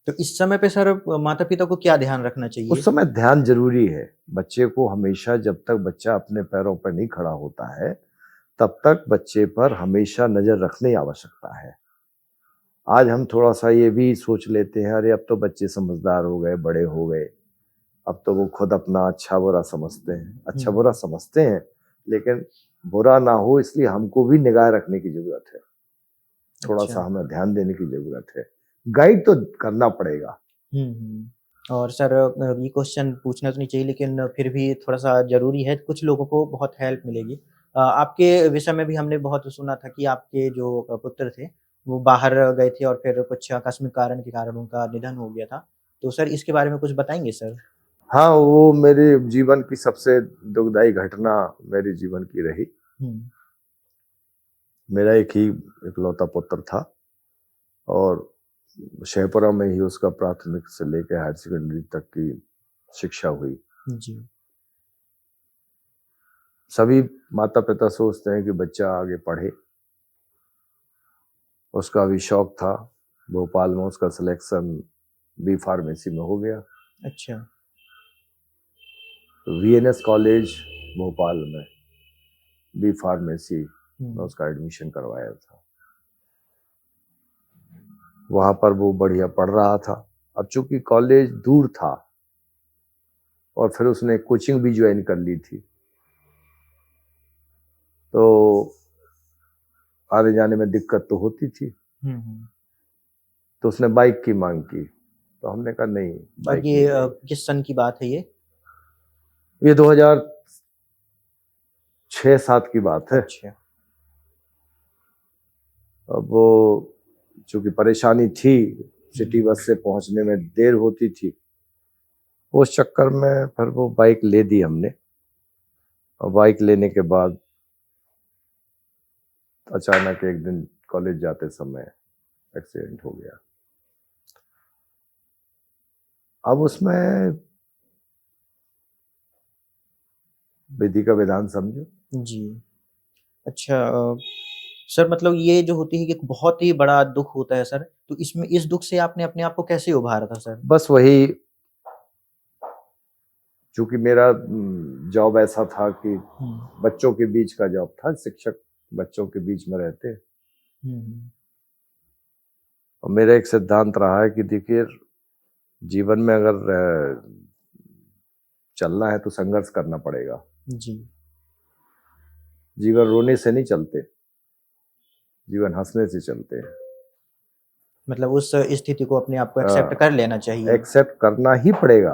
तो इस समय पे सर माता पिता को क्या ध्यान रखना चाहिए? उस समय ध्यान जरूरी है। बच्चे को हमेशा, जब तक बच्चा अपने पैरों पर नहीं खड़ा होता है, तब तक बच्चे पर हमेशा नजर रखने की आवश्यकता है। आज हम थोड़ा सा ये भी सोच लेते हैं, अरे अब तो बच्चे समझदार हो गए, बड़े हो गए, अब तो वो खुद अपना अच्छा बुरा समझते हैं। अच्छा बुरा समझते हैं, लेकिन बुरा ना हो इसलिए हमको भी निगाह रखने की जरूरत है। थोड़ा सा हमें ध्यान देने की जरूरत है। गाइड तो करना पड़ेगा। और सर ये क्वेश्चन पूछना तो नहीं चाहिए, लेकिन फिर भी थोड़ा सा जरूरी है, कुछ लोगों को बहुत हेल्प मिलेगी। आपके विषय में भी हमने बहुत सुना था कि आपके जो पुत्र थे वो बाहर गए थे और फिर कुछ आकस्मिक कारण के कारण उनका निधन हो गया था। तो सर इसके बारे में कुछ बताएंगे सर? हाँ, वो मेरे जीवन की सबसे दुखदाई घटना मेरे जीवन की रही। मेरा एक ही इकलौता पुत्र था और शेखपुरा में ही उसका प्राथमिक से लेकर हायर सेकेंडरी तक की शिक्षा हुई। जी। सभी माता पिता सोचते हैं कि बच्चा आगे पढ़े, उसका भी शौक था। भोपाल में उसका सिलेक्शन बी फार्मेसी में हो गया। अच्छा। तो वीएनएस कॉलेज भोपाल में बी फार्मेसी में उसका एडमिशन करवाया था। वहां पर वो बढ़िया पढ़ रहा था। अब चूंकि कॉलेज दूर था और फिर उसने कोचिंग भी ज्वाइन कर ली थी, तो आने जाने में दिक्कत तो होती थी। तो उसने बाइक की मांग की, तो हमने कहा नहीं, बाइक और ये किस सन की बात है ये? ये 2006-07 की बात है। अच्छा। अब वो चूंकि परेशानी थी, सिटी बस से पहुंचने में देर होती थी, उस चक्कर में फिर वो बाइक ले दी हमने। और बाइक लेने के बाद अचानक एक दिन कॉलेज जाते समय एक्सीडेंट हो गया। अब उसमें विधि का विधान समझो। जी। अच्छा सर मतलब ये जो होती है कि बहुत ही बड़ा दुख होता है सर, तो इसमें इस दुख से आपने अपने आप को कैसे उभारा था सर? बस वही, चूंकि मेरा जॉब ऐसा था कि बच्चों के बीच का जॉब था, शिक्षक बच्चों के बीच में रहते। और मेरा एक सिद्धांत रहा है कि देखिए, जीवन में अगर चलना है तो संघर्ष करना पड़ेगा। जी। जीवन रोने से नहीं चलते, जीवन हंसने से चलते हैं। मतलब उस स्थिति को अपने आप को एक्सेप्ट कर लेना चाहिए। एक्सेप्ट करना ही पड़ेगा।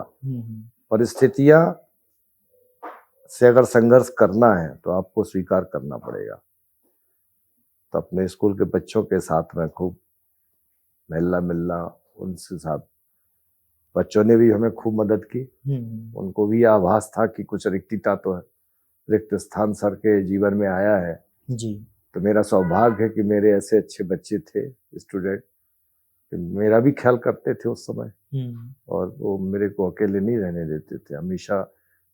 परिस्थितियां से अगर संघर्ष करना है तो आपको स्वीकार करना पड़ेगा। तो अपने स्कूल के बच्चों के साथ में खूब मिलना मिलना, उनसे साथ बच्चों ने भी हमें खूब मदद की। उनको भी आभास था कि कुछ रिक्तता तो है, रिक्त स्थान सर के जीवन में आया है। जी। तो मेरा सौभाग्य है कि मेरे ऐसे अच्छे बच्चे थे, स्टूडेंट, मेरा भी ख्याल करते थे उस समय। और वो मेरे को अकेले नहीं रहने देते थे, हमेशा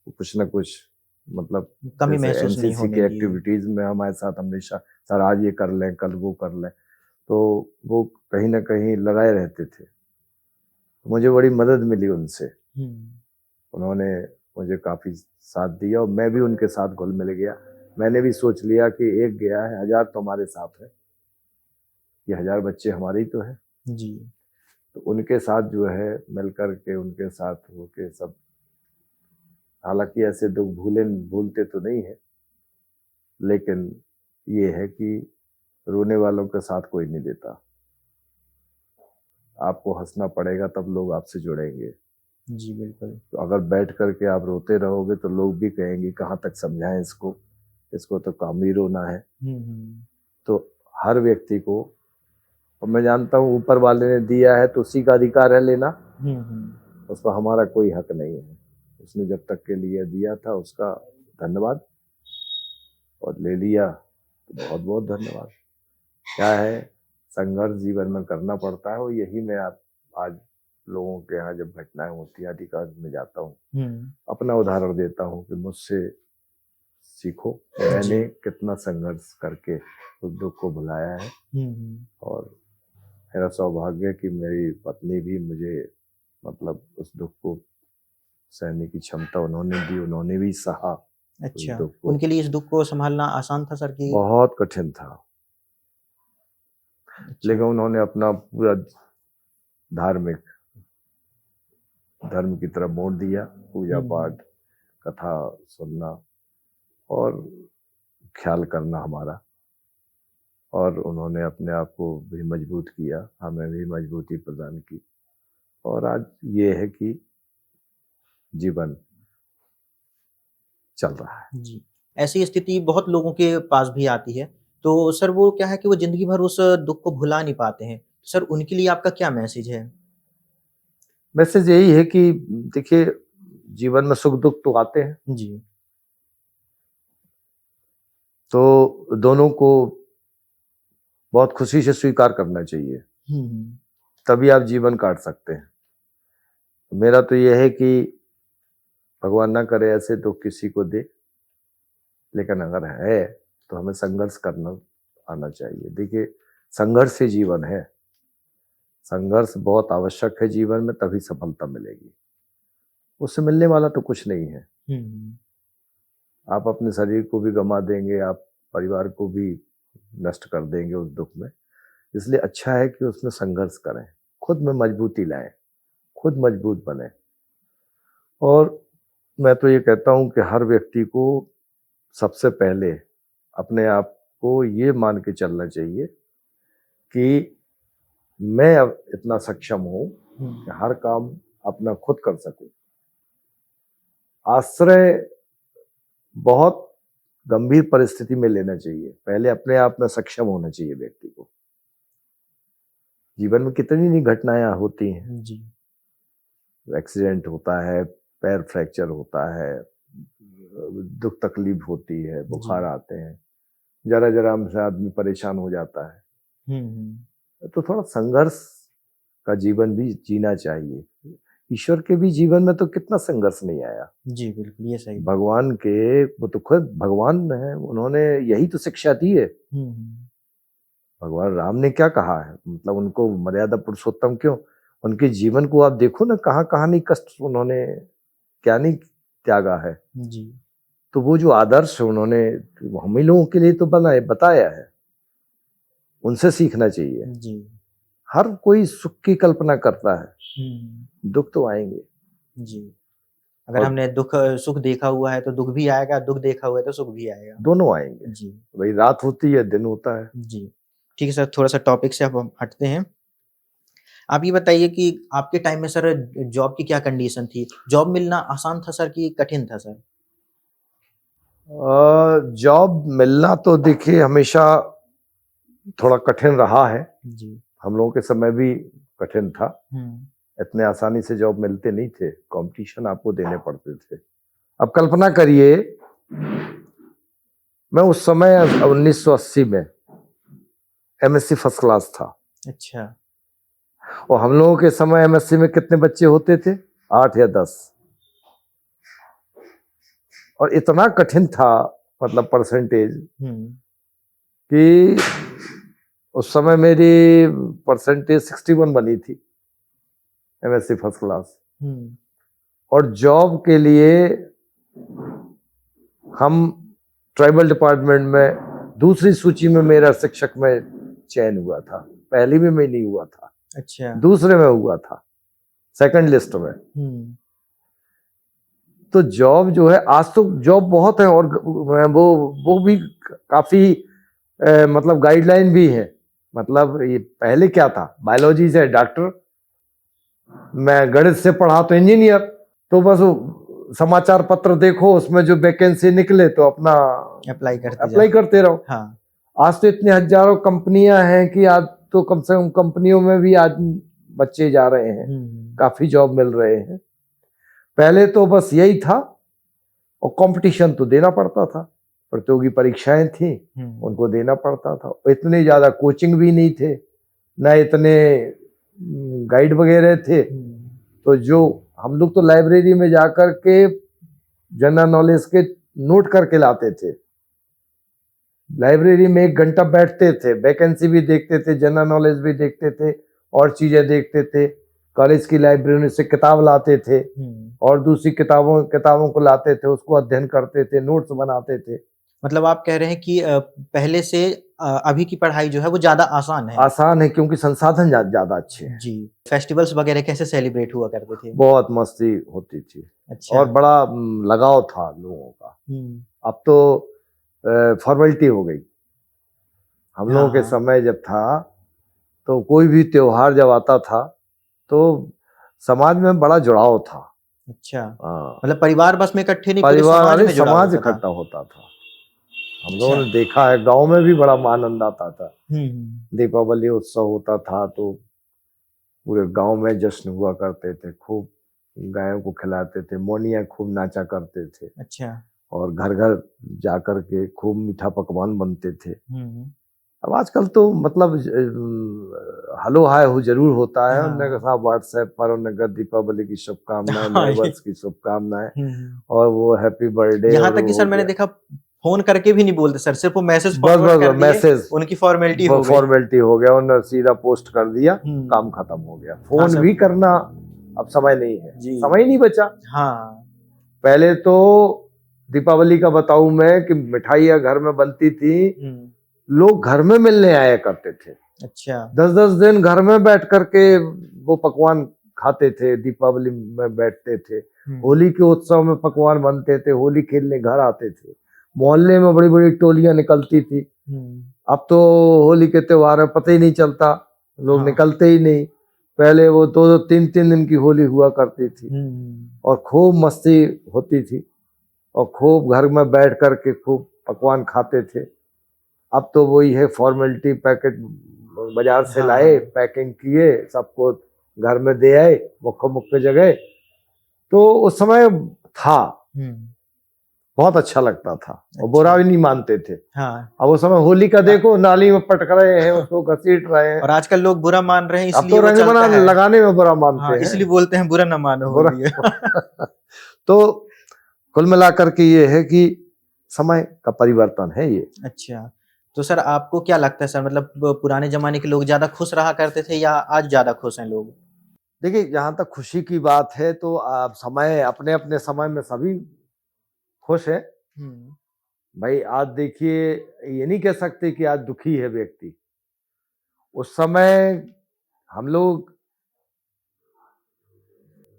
कुछ ना कुछ, मतलब कमी महसूस नहीं एनसीसी होने के दी। एक्टिविटीज में हमारे साथ हमेशा, सर आज ये कर लें, कल वो कर लें, तो वो कहीं ना कहीं लगाए रहते थे। मुझे बड़ी मदद मिली उनसे। उन्होंने मुझे काफी साथ दिया और मैं भी उनके साथ घुल मिल गया। मैंने भी सोच लिया कि एक गया है, 1000 तो हमारे साथ है, ये 1000 बच्चे हमारे ही तो है। जी। तो उनके साथ जो है मिलकर के, उनके साथ होके सब, हालांकि ऐसे दुख भूलते तो नहीं है, लेकिन ये है कि रोने वालों के साथ कोई नहीं देता। आपको हंसना पड़ेगा तब लोग आपसे जुड़ेंगे। जी बिल्कुल। तो अगर बैठ करके आप रोते रहोगे तो लोग भी कहेंगे कहाँ तक समझाएं इसको, इसको तो काम ही रोना है। तो हर व्यक्ति को, और मैं जानता हूँ ऊपर वाले ने दिया है तो उसी का अधिकार है लेना, उसका हमारा कोई हक नहीं है। उसने जब तक के लिए दिया था उसका धन्यवाद, और ले लिया, तो बहुत बहुत धन्यवाद। क्या है, संघर्ष जीवन में करना पड़ता है, और यही मैं आज लोगों के यहाँ जब घटनाएं होती हैं, अधिकार में जाता हूँ, अपना उदाहरण देता हूँ कि मुझसे सीखो, मैंने कितना संघर्ष करके उस दुख को भुलाया है। और मेरा सौभाग्य है कि मेरी पत्नी भी मुझे मतलब उस दुख को सहने की क्षमता उन्होंने दी, उन्होंने भी सहा। अच्छा, उनके लिए इस दुख को संभालना आसान था सर? की बहुत कठिन था। अच्छा। लेकिन उन्होंने अपना पूरा धर्म की तरफ मोड़ दिया, पूजा पाठ, कथा सुनना और ख्याल करना हमारा, और उन्होंने अपने आप को भी मजबूत किया, हमें भी मजबूती प्रदान की, और आज ये है कि जीवन चल रहा है। जी, ऐसी स्थिति बहुत लोगों के पास भी आती है, तो सर वो क्या है कि वो जिंदगी भर उस दुख को भुला नहीं पाते हैं। सर उनके लिए आपका क्या मैसेज है? मैसेज यही है कि देखिए, जीवन में सुख दुख तो आते हैं जी, तो दोनों को बहुत खुशी से स्वीकार करना चाहिए, तभी आप जीवन काट सकते हैं। मेरा तो यह है कि भगवान ना करे ऐसे दुख किसी को दे, लेकिन अगर है तो हमें संघर्ष करना आना चाहिए। देखिए, संघर्ष से जीवन है, संघर्ष बहुत आवश्यक है जीवन में, तभी सफलता मिलेगी। उससे मिलने वाला तो कुछ नहीं है। आप अपने शरीर को भी गंवा देंगे, आप परिवार को भी नष्ट कर देंगे उस दुख में। इसलिए अच्छा है कि उसमें संघर्ष करें, खुद में मजबूती लाएं, खुद मजबूत बने। और मैं तो ये कहता हूं कि हर व्यक्ति को सबसे पहले अपने आप को ये मान के चलना चाहिए कि मैं अब इतना सक्षम हूं कि हर काम अपना खुद कर सकूं। आश्रय बहुत गंभीर परिस्थिति में लेना चाहिए, पहले अपने आप में सक्षम होना चाहिए व्यक्ति को। जीवन में कितनी नहीं घटनाएं होती हैं जी, एक्सीडेंट होता है, पैर फ्रैक्चर होता है, दुख तकलीफ होती है, बुखार आते हैं, जरा जरा से आदमी परेशान हो जाता है। तो थोड़ा संघर्ष का जीवन भी जीना चाहिए। ईश्वर के भी जीवन में तो कितना संघर्ष नहीं आया। जी बिल्कुल, ये सही। भगवान के, वो तो खुद भगवान है, उन्होंने यही तो शिक्षा दी है। भगवान राम ने क्या कहा है, मतलब उनको मर्यादा पुरुषोत्तम क्यों, उनके जीवन को आप देखो ना, कहाँ कहाँ नहीं कष्ट उन्होंने क्या नहीं त्यागा है जी। तो वो जो आदर्श उन्होंने हम ही लोगों के लिए तो बताया है, उनसे सीखना चाहिए जी। हर कोई सुख की कल्पना करता है, दुख तो आएंगे जी। अगर हमने सुख देखा हुआ है तो दुख भी आएगा, दुख देखा हुआ है तो सुख भी आएगा, दोनों आएंगे जी। भाई रात होती है, दिन होता है जी। ठीक है सर, थोड़ा सा टॉपिक से अब हटते हैं। आप ये बताइए कि आपके टाइम में सर जॉब की क्या कंडीशन थी? जॉब मिलना आसान था सर कि कठिन था सर? जॉब मिलना तो देखिए हमेशा थोड़ा कठिन रहा है जी। हम लोगों के समय भी कठिन था, इतने आसानी से जॉब मिलते नहीं थे, कंपटीशन आपको देने पड़ते थे। अब कल्पना करिए, मैं उस समय 1980 में एमएससी फर्स्ट क्लास था। अच्छा। और हम लोगों के समय एमएससी में कितने बच्चे होते थे? 8 या 10। और इतना कठिन था, मतलब परसेंटेज, कि उस समय मेरी परसेंटेज 61 बनी थी, एमएससी फर्स्ट क्लास। और जॉब के लिए हम ट्राइबल डिपार्टमेंट में दूसरी सूची में मेरा शिक्षक में चयन हुआ था, पहली में मैं नहीं हुआ था। अच्छा। दूसरे में हुआ था, सेकंड लिस्ट में। तो जॉब जो है, आज तो जॉब बहुत है, और वो भी काफी मतलब गाइडलाइन भी है। मतलब ये पहले क्या था, बायोलॉजी से डॉक्टर, मैं गणित से पढ़ा तो इंजीनियर। तो बस समाचार पत्र देखो, उसमें जो वैकेंसी निकले तो अपना अप्लाई करते रहो। हाँ। आज तो इतने हजारों कंपनियां हैं कि आज तो कम से कम कंपनियों में भी आज बच्चे जा रहे हैं, काफी जॉब मिल रहे हैं। पहले तो बस यही था, और कंपटीशन तो देना पड़ता था। प्रतियोगी परीक्षाएं थी, उनको देना पड़ता था। इतने ज्यादा कोचिंग भी नहीं थे, ना इतने गाइड वगैरह थे। तो जो हम लोग तो लाइब्रेरी में जाकर के जनरल नॉलेज के नोट करके लाते थे। लाइब्रेरी में 1 घंटा बैठते थे, वैकेंसी भी देखते थे, जनरल नॉलेज भी देखते थे और चीजें देखते थे। कॉलेज की लाइब्रेरी से किताब लाते थे और दूसरी किताबों को लाते थे, उसको अध्ययन करते थे, नोट्स बनाते थे। मतलब आप कह रहे हैं कि पहले से अभी की पढ़ाई जो है वो ज्यादा आसान है। आसान है क्योंकि संसाधन ज्यादा अच्छे हैं। जी। फेस्टिवल्स वगैरह कैसे सेलिब्रेट हुआ करते थे? बहुत मस्ती होती थी। अच्छा। और बड़ा लगाव था लोगों का। अब तो फॉर्मेलिटी हो गई। हम लोगों के समय जब था तो कोई भी त्योहार जब आता था तो समाज में बड़ा जुड़ाव था। अच्छा। मतलब परिवार बस में इकट्ठे नहीं, पूरे समाज इकट्ठा होता था। हम लोगों ने देखा है, गांव में भी बड़ा आनंद आता था। दीपावली उत्सव होता था तो पूरे गांव में जश्न हुआ करते थे, खूब गायों को खिलाते थे, मोनिया खूब नाचा करते थे। अच्छा। और घर घर जाकर के खूब मीठा पकवान बनते थे। अब आजकल तो मतलब हेलो हाय हो जरूर होता है। उन्होंने कहा व्हाट्सएप पर, उन्होंने कहा दीपावली की शुभकामनाएं, नए वर्ष की शुभकामनाएं और वो हैप्पी बर्थडे। यहाँ तक कि सर मैंने देखा फोन करके भी नहीं बोलते सर, सिर्फ वो मैसेज फॉरवर्ड कर दिए, मैसेज उनकी फॉर्मेलिटी हो गया, उन्होंने सीधा पोस्ट कर दिया, काम खत्म हो गया। फोन भी करना अब समय नहीं है, समय नहीं बचा। हाँ, पहले तो दीपावली का बताऊं मैं कि मिठाइयाँ घर में बनती थी, लोग घर में मिलने आया करते थे। अच्छा। 10-10 दिन घर में बैठ करके वो पकवान खाते थे, दीपावली में बैठते थे। होली के उत्सव में पकवान बनते थे, होली खेलने घर आते थे। मोहल्ले में बड़ी बड़ी टोलियां निकलती थी। अब तो होली के त्योहार में पता ही नहीं चलता, लोग निकलते ही नहीं। पहले वो 2-2, 3-3 दिन की होली हुआ करती थी और खूब मस्ती होती थी और खूब घर में बैठ करके खूब पकवान खाते थे। अब तो वही है फॉर्मेलिटी, पैकेट बाजार से लाए, पैकिंग किए, सबको घर में दे आए, मुख्य जगह। तो उस समय था, बहुत अच्छा लगता था और बुरा भी नहीं मानते थे। अब उस समय होली का देखो, नाली में पटक रहे हैं, उसको घसीट रहे हैं। और आजकल लोग बुरा मान रहे हैं, इसलिए अब तो रंग बना लगाने में बुरा मानते हैं, इसलिए बोलते हैं बुरा न मानो होली। तो कुल मिलाकर के ये है कि समय का परिवर्तन है ये। अच्छा, तो सर आपको क्या लगता है सर, मतलब पुराने जमाने के लोग ज्यादा खुश रहा करते थे या आज ज्यादा खुश हैं लोग? देखिए, जहां तक खुशी की बात है तो आप समय अपने अपने समय में सभी खुश है। भाई आज देखिए, ये नहीं कह सकते कि आज दुखी है व्यक्ति। उस समय हम लोग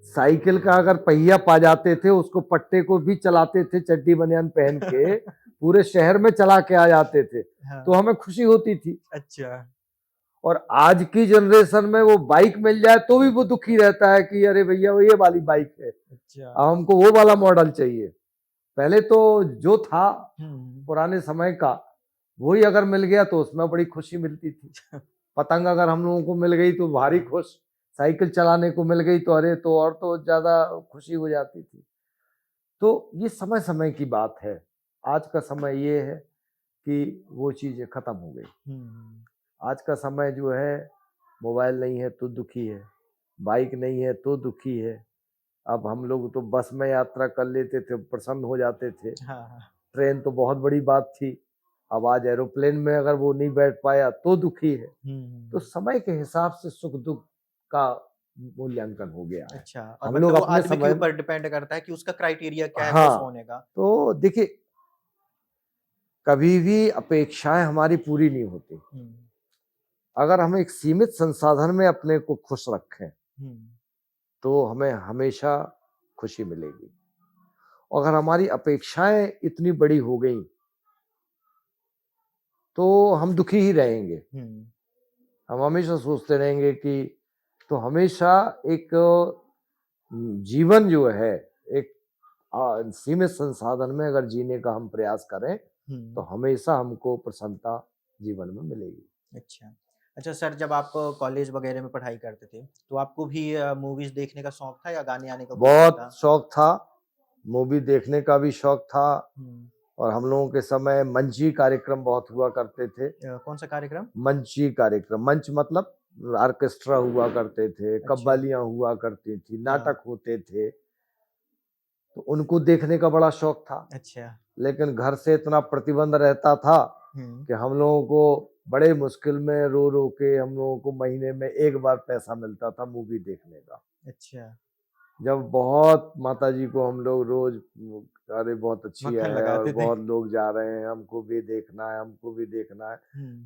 साइकिल का अगर पहिया पा जाते थे, उसको पट्टे को भी चलाते थे, चड्डी बनियान पहन के पूरे शहर में चला के आ जाते थे। तो हमें खुशी होती थी। अच्छा। और आज की जनरेशन में वो बाइक मिल जाए तो भी वो दुखी रहता है कि अरे भैया वो ये वाली बाइक है। अच्छा। अब हमको वो वाला मॉडल चाहिए। पहले तो जो था पुराने समय का, वही अगर मिल गया तो उसमें बड़ी खुशी मिलती थी। पतंग अगर हम लोगों को मिल गई तो भारी खुश, साइकिल चलाने को मिल गई तो अरे तो और तो ज्यादा खुशी हो जाती थी। तो ये समय समय की बात है। आज का समय ये है कि वो चीजें खत्म हो गई। आज का समय जो है, मोबाइल नहीं है तो दुखी है, बाइक नहीं है तो दुखी है। अब हम लोग तो बस में यात्रा कर लेते थे, प्रसन्न हो जाते थे। ट्रेन तो बहुत बड़ी बात थी। अब आज एरोप्लेन में अगर वो नहीं बैठ पाया तो दुखी है। तो समय के हिसाब से सुख दुख का मूल्यांकन हो गया है। अच्छा, और हम मतलब लोग वो अपने आदमी के समय ऊपर डिपेंड करता है कि उसका क्राइटेरिया क्या है खुश होने का। तो देखिए, कभी भी अपेक्षाएं हमारी पूरी नहीं होती। अगर हम एक सीमित संसाधन में अपने को खुश रखें तो हमें हमेशा खुशी मिलेगी। अगर हमारी अपेक्षाएं इतनी बड़ी हो गई तो हम दुखी ही रहेंगे। हम हमेशा सोचते रहेंगे कि, तो हमेशा एक जीवन जो है, एक सीमित संसाधन में अगर जीने का हम प्रयास करें तो हमेशा हमको प्रसन्नता जीवन में मिलेगी। अच्छा। अच्छा सर, जब आप कॉलेज वगैरह में पढ़ाई करते थे तो आपको भी मूवीज देखने का शौक था या गाने आने का? बहुत शौक था, मूवी देखने का भी शौक था और हम लोगों के समय मंची कार्यक्रम बहुत हुआ करते थे। कौन सा कार्यक्रम? मंची कार्यक्रम, मंच मतलब ऑर्केस्ट्रा हुआ करते थे, अच्छा। कव्वालियां हुआ करती थी, हाँ। नाटक होते थे, तो उनको देखने का बड़ा शौक था। अच्छा। लेकिन घर से इतना प्रतिबंध रहता था कि हम लोगों को बड़े मुश्किल में रो रो के हम लोगों को महीने में एक बार पैसा मिलता था मूवी देखने का। अच्छा। जब बहुत माताजी को हम लोग रोज, अरे बहुत अच्छी मक्खन है और लगाते थे। बहुत लोग जा रहे हैं, हमको भी देखना है, हमको भी देखना है,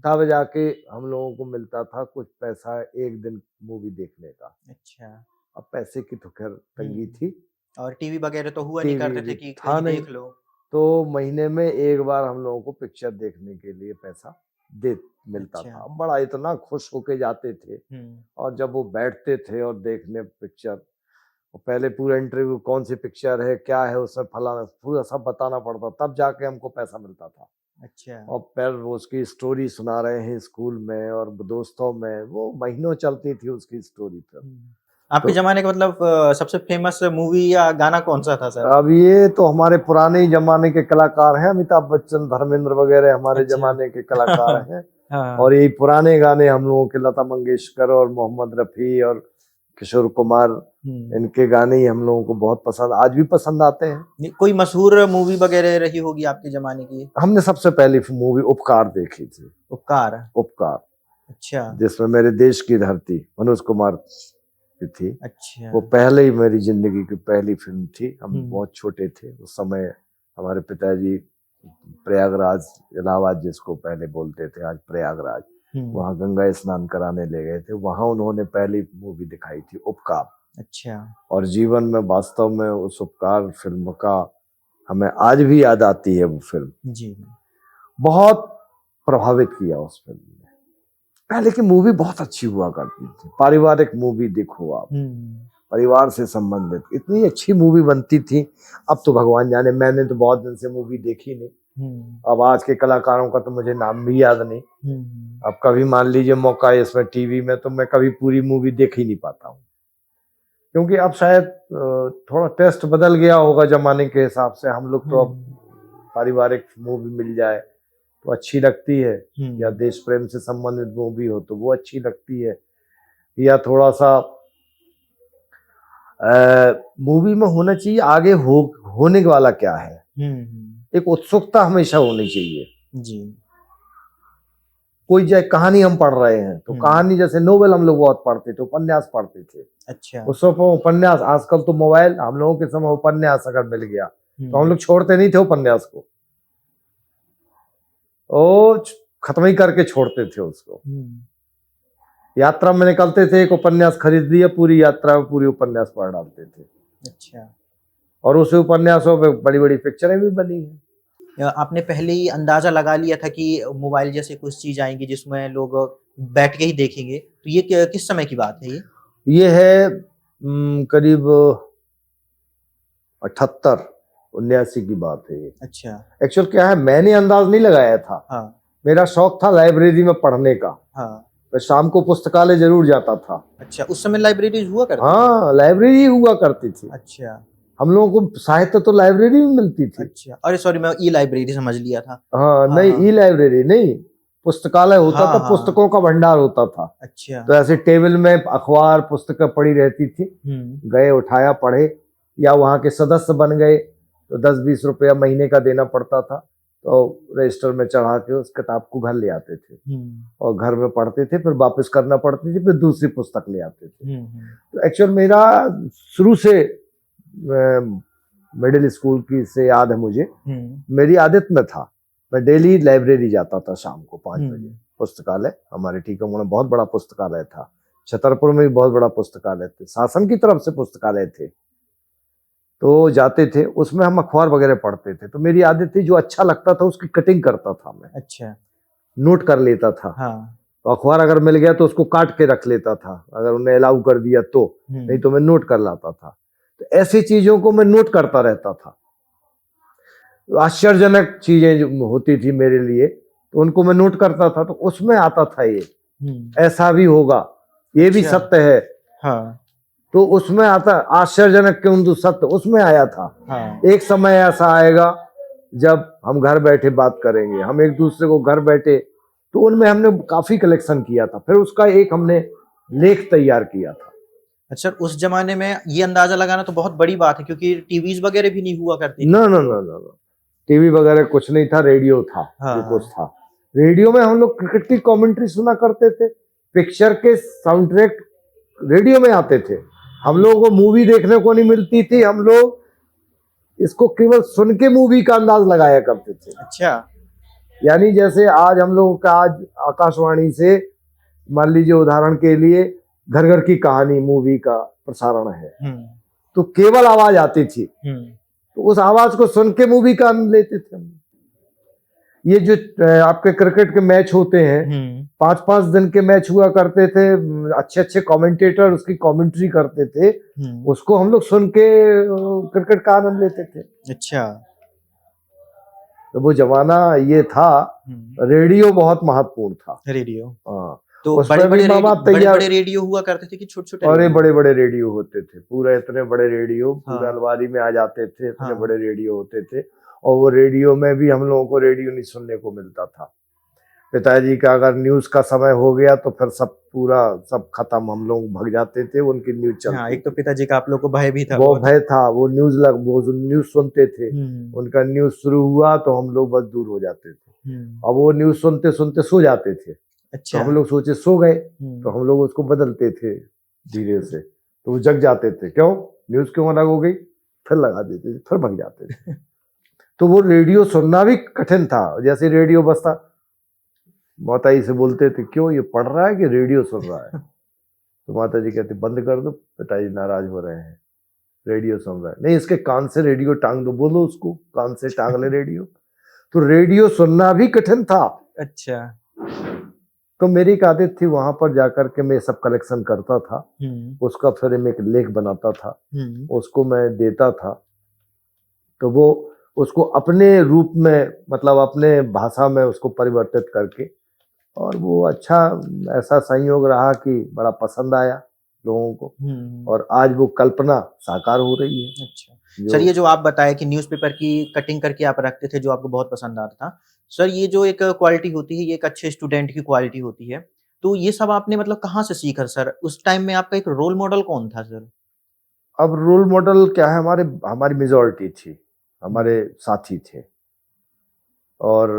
तब जाके हम लोगों को मिलता था कुछ पैसा एक दिन मूवी देखने का। अच्छा। अब पैसे की तो खैर तंगी थी, और टीवी वगैरह तो हुआ नहीं टीवी करते भी थे कि था कहीं नहीं, देख लो। तो महीने में एक बार हम लोगों को पिक्चर देखने के लिए पैसा दे मिलता अच्छा। था। अब बड़ा इतना खुश होके जाते थे, और जब वो बैठते थे और देखने पिक्चर, और पहले पूरा इंटरव्यू कौन सी पिक्चर है, क्या है उसमें, फलाना पूरा सब बताना पड़ता, तब जाके हमको पैसा मिलता था। अच्छा। और फिर वो उसकी स्टोरी सुना रहे हैं स्कूल में और दोस्तों में, वो महीनों चलती थी उसकी स्टोरी। फिर आपके जमाने का मतलब सबसे फेमस मूवी या गाना कौन सा था सर? अब ये तो हमारे पुराने ही जमाने के कलाकार हैं, अमिताभ बच्चन, धर्मेंद्र वगैरह हमारे अच्छा। जमाने के कलाकार हैं। हाँ। और ये पुराने गाने हम लोगों के लता मंगेशकर और मोहम्मद रफी और किशोर कुमार, इनके गाने ही हम लोगों को बहुत पसंद, आज भी पसंद आते हैं। कोई मशहूर मूवी वगैरह रही होगी आपके जमाने की? हमने सबसे पहली मूवी उपकार देखी थी। उपकार? उपकार, अच्छा। जिसमें मेरे देश की धरती मनोज कुमार की थी। अच्छा। वो पहले ही मेरी जिंदगी की पहली फिल्म थी। हम बहुत छोटे थे उस समय, हमारे पिताजी प्रयागराज, इलाहाबाद जिसको पहले बोलते थे आज प्रयागराज, वहाँ गंगा स्नान कराने ले गए थे, वहाँ उन्होंने पहली मूवी दिखाई थी उपकार। अच्छा। और जीवन में वास्तव में उस उपकार फिल्म का हमें आज भी याद आती है। वो फिल्म जी बहुत प्रभावित किया उस फिल्म ने। पहले की मूवी बहुत अच्छी हुआ करती थी, पारिवारिक मूवी देखो आप, परिवार से संबंधित इतनी अच्छी मूवी बनती थी। अब तो भगवान जाने, मैंने तो बहुत दिन से मूवी देखी नहीं। अब आज के कलाकारों का तो मुझे नाम भी याद नहीं। अब कभी मान लीजिए मौका है इसमें टीवी में, तो मैं कभी पूरी मूवी देख ही नहीं पाता हूँ, क्योंकि अब शायद थोड़ा टेस्ट बदल गया होगा जमाने के हिसाब से। हम लोग तो अब पारिवारिक मूवी मिल जाए तो अच्छी लगती है, या देश प्रेम से संबंधित मूवी हो तो वो अच्छी लगती है, या थोड़ा सा मूवी में होना चाहिए आगे होने वाला क्या है, एक उत्सुकता हमेशा होनी चाहिए जी। कोई जाए कहानी हम पढ़ रहे हैं तो कहानी, जैसे नोवेल हम लोग बहुत पढ़ते थे, उपन्यास पढ़ते थे। अच्छा। उस समय उपन्यास, आजकल तो मोबाइल, हम लोगों के समय उपन्यास अगर मिल गया तो हम लोग छोड़ते नहीं थे उपन्यास को, ओ खत्म ही करके छोड़ते थे उसको। यात्रा में निकलते थे, एक उपन्यास खरीद लिया, पूरी यात्रा में पूरी उपन्यास पढ़ डालते थे। अच्छा। और उस उपन्यासों पे बड़ी बड़ी पिक्चरें भी बनी हैं। आपने पहले ही अंदाजा लगा लिया था कि मोबाइल जैसे कुछ चीज आएंगी जिसमें लोग बैठ के ही देखेंगे, तो ये किस समय की बात है? ये है करीब 78-79 की बात है ये। अच्छा। एक्चुअल क्या है, मैंने अंदाज नहीं लगाया था। हाँ। मेरा शौक था लाइब्रेरी में पढ़ने का। हाँ। मैं शाम को पुस्तकालय जरूर जाता था। अच्छा, उस समय लाइब्रेरी हुआ करती थी? हाँ, लाइब्रेरी हुआ करती थी। अच्छा। हम लोगों को साहित्य तो लाइब्रेरी में मिलती थी। अच्छा, अरे सॉरी, मैं ई लाइब्रेरी समझ लिया था। हाँ, नहीं, ई लाइब्रेरी नहीं, पुस्तकालय होता था, पुस्तकों का भंडार होता था। अच्छा। तो ऐसे टेबल में अखबार पुस्तकें पड़ी रहती थी, गए उठाया पढ़े, या वहाँ के सदस्य बन गए तो 10-20 रुपया महीने का देना पड़ता था, तो रजिस्टर में चढ़ा के उस किताब को घर ले आते थे और घर में पढ़ते थे, फिर वापस करना पड़ती थी, फिर दूसरी पुस्तक ले आते थे। तो एक्चुअल मेरा शुरू से मिडिल स्कूल की से याद है मुझे, मेरी आदत में था, मैं डेली लाइब्रेरी जाता था शाम को 5 बजे। पुस्तकालय हमारे टीकमगढ़ में बहुत बड़ा पुस्तकालय था, छतरपुर में भी बहुत बड़ा पुस्तकालय थे, शासन की तरफ से पुस्तकालय थे, तो जाते थे, उसमें हम अखबार वगैरह पढ़ते थे। तो मेरी आदत थी, जो अच्छा लगता था उसकी कटिंग करता था मैं। अच्छा। नोट कर लेता था। हाँ। तो अखबार अगर मिल गया तो उसको काट के रख लेता था, अगर उन्हें अलाउ कर दिया तो, नहीं तो मैं नोट कर लाता था। तो ऐसी चीजों को मैं नोट करता रहता था। आश्चर्यजनक चीजें जो होती थी मेरे लिए, तो उनको मैं नोट करता था, तो उसमें आता था ये, ऐसा भी होगा, ये भी सत्य है। हाँ। तो उसमें आता आश्चर्यजनक क्यों सत्य, उसमें आया था। हाँ। एक समय ऐसा आएगा जब हम घर बैठे बात करेंगे, हम एक दूसरे को घर बैठे, तो उनमें हमने काफी कलेक्शन किया था। फिर उसका एक हमने लेख तैयार किया था। अच्छा, उस जमाने में ये अंदाजा लगाना तो बहुत बड़ी बात है, क्योंकि टीवीज वगैरह भी नहीं हुआ करती थी। ना ना ना ना ना, टीवी वगैरह कुछ नहीं था, रेडियो था। जो कुछ था रेडियो में, हम लोग क्रिकेट की कमेंट्री सुना करते थे, पिक्चर के साउंड ट्रैक रेडियो में आते थे। हम लोगों को मूवी देखने को नहीं मिलती थी, हम लोग इसको केवल सुन के मूवी का अंदाज लगाया करते थे। अच्छा, यानी जैसे आज हम लोगों का, आज आकाशवाणी से मान लीजिए उदाहरण के लिए घर घर की कहानी मूवी का प्रसारण है, तो केवल आवाज आती थी, तो उस आवाज को सुन के मूवी का आनंद लेते थे हम। ये जो आपके क्रिकेट के मैच होते हैं, 5-5 दिन के मैच हुआ करते थे, अच्छे अच्छे कमेंटेटर उसकी कमेंट्री करते थे, उसको हम लोग सुन के क्रिकेट का आनंद लेते थे। अच्छा, तो वो जमाना ये था, रेडियो बहुत महत्वपूर्ण था। रेडियो, हाँ, तो उस बड़े पर भी बड़े माँ बाप बड़े तैयार, बड़े रेडियो हुआ करते थे कि छोटे छोटे? अरे बड़े बड़े रेडियो होते थे, पूरा इतने बड़े रेडियो, पूरा हाँ। अलमारी में आ जाते थे, इतने हाँ। बड़े रेडियो होते थे। और वो रेडियो में भी हम लोगों को रेडियो नहीं सुनने को मिलता था। पिताजी का अगर न्यूज का समय हो गया तो फिर सब पूरा सब खत्म, हम लोग भाग जाते थे, उनकी न्यूज चलती। हाँ, एक तो पिताजी का आप लोग को भय भी था, वो भय था, वो न्यूज सुनते थे, उनका न्यूज शुरू हुआ तो हम लोग बस दूर हो जाते थे। अब वो न्यूज सुनते सुनते सो जाते थे। अच्छा, तो हम लोग सोचे सो गए, तो हम लोग उसको बदलते थे धीरे से, तो वो जग जाते थे, क्यों न्यूज क्यों अलग हो गई, फिर लगा देते थे, फिर भाग जाते थे। तो वो रेडियो सुनना भी कठिन था। जैसे रेडियो बजता, माता जी से बोलते थे क्यों ये पढ़ रहा है कि रेडियो सुन रहा है, तो माता जी कहते बंद कर दो, पिताजी नाराज हो रहे हैं, रेडियो सुन रहा है। नहीं, इसके कान से रेडियो टांग दो, बोलो उसको कान से टांग ले रेडियो। तो रेडियो सुनना भी कठिन था। अच्छा, तो मेरी एक आदत थी, वहां पर जाकर के मैं सब कलेक्शन करता था, उसका फिर मैं एक लेख बनाता था, उसको मैं देता था, तो वो उसको अपने रूप में, मतलब अपने भाषा में उसको परिवर्तित करके, और वो अच्छा ऐसा संयोग रहा कि बड़ा पसंद आया लोगों को, और आज वो कल्पना साकार हो रही है। अच्छा सर, ये जो आप बताए कि न्यूज़पेपर की कटिंग करके आप रखते थे जो आपको बहुत पसंद आता था, सर ये जो एक क्वालिटी होती है, ये एक अच्छे स्टूडेंट की क्वालिटी होती है, तो ये सब आपने मतलब कहाँ से सीखा सर? उस टाइम में आपका एक रोल मॉडल कौन था सर? अब रोल मॉडल क्या है, हमारी मेजॉरिटी थी, हमारे साथी थे, और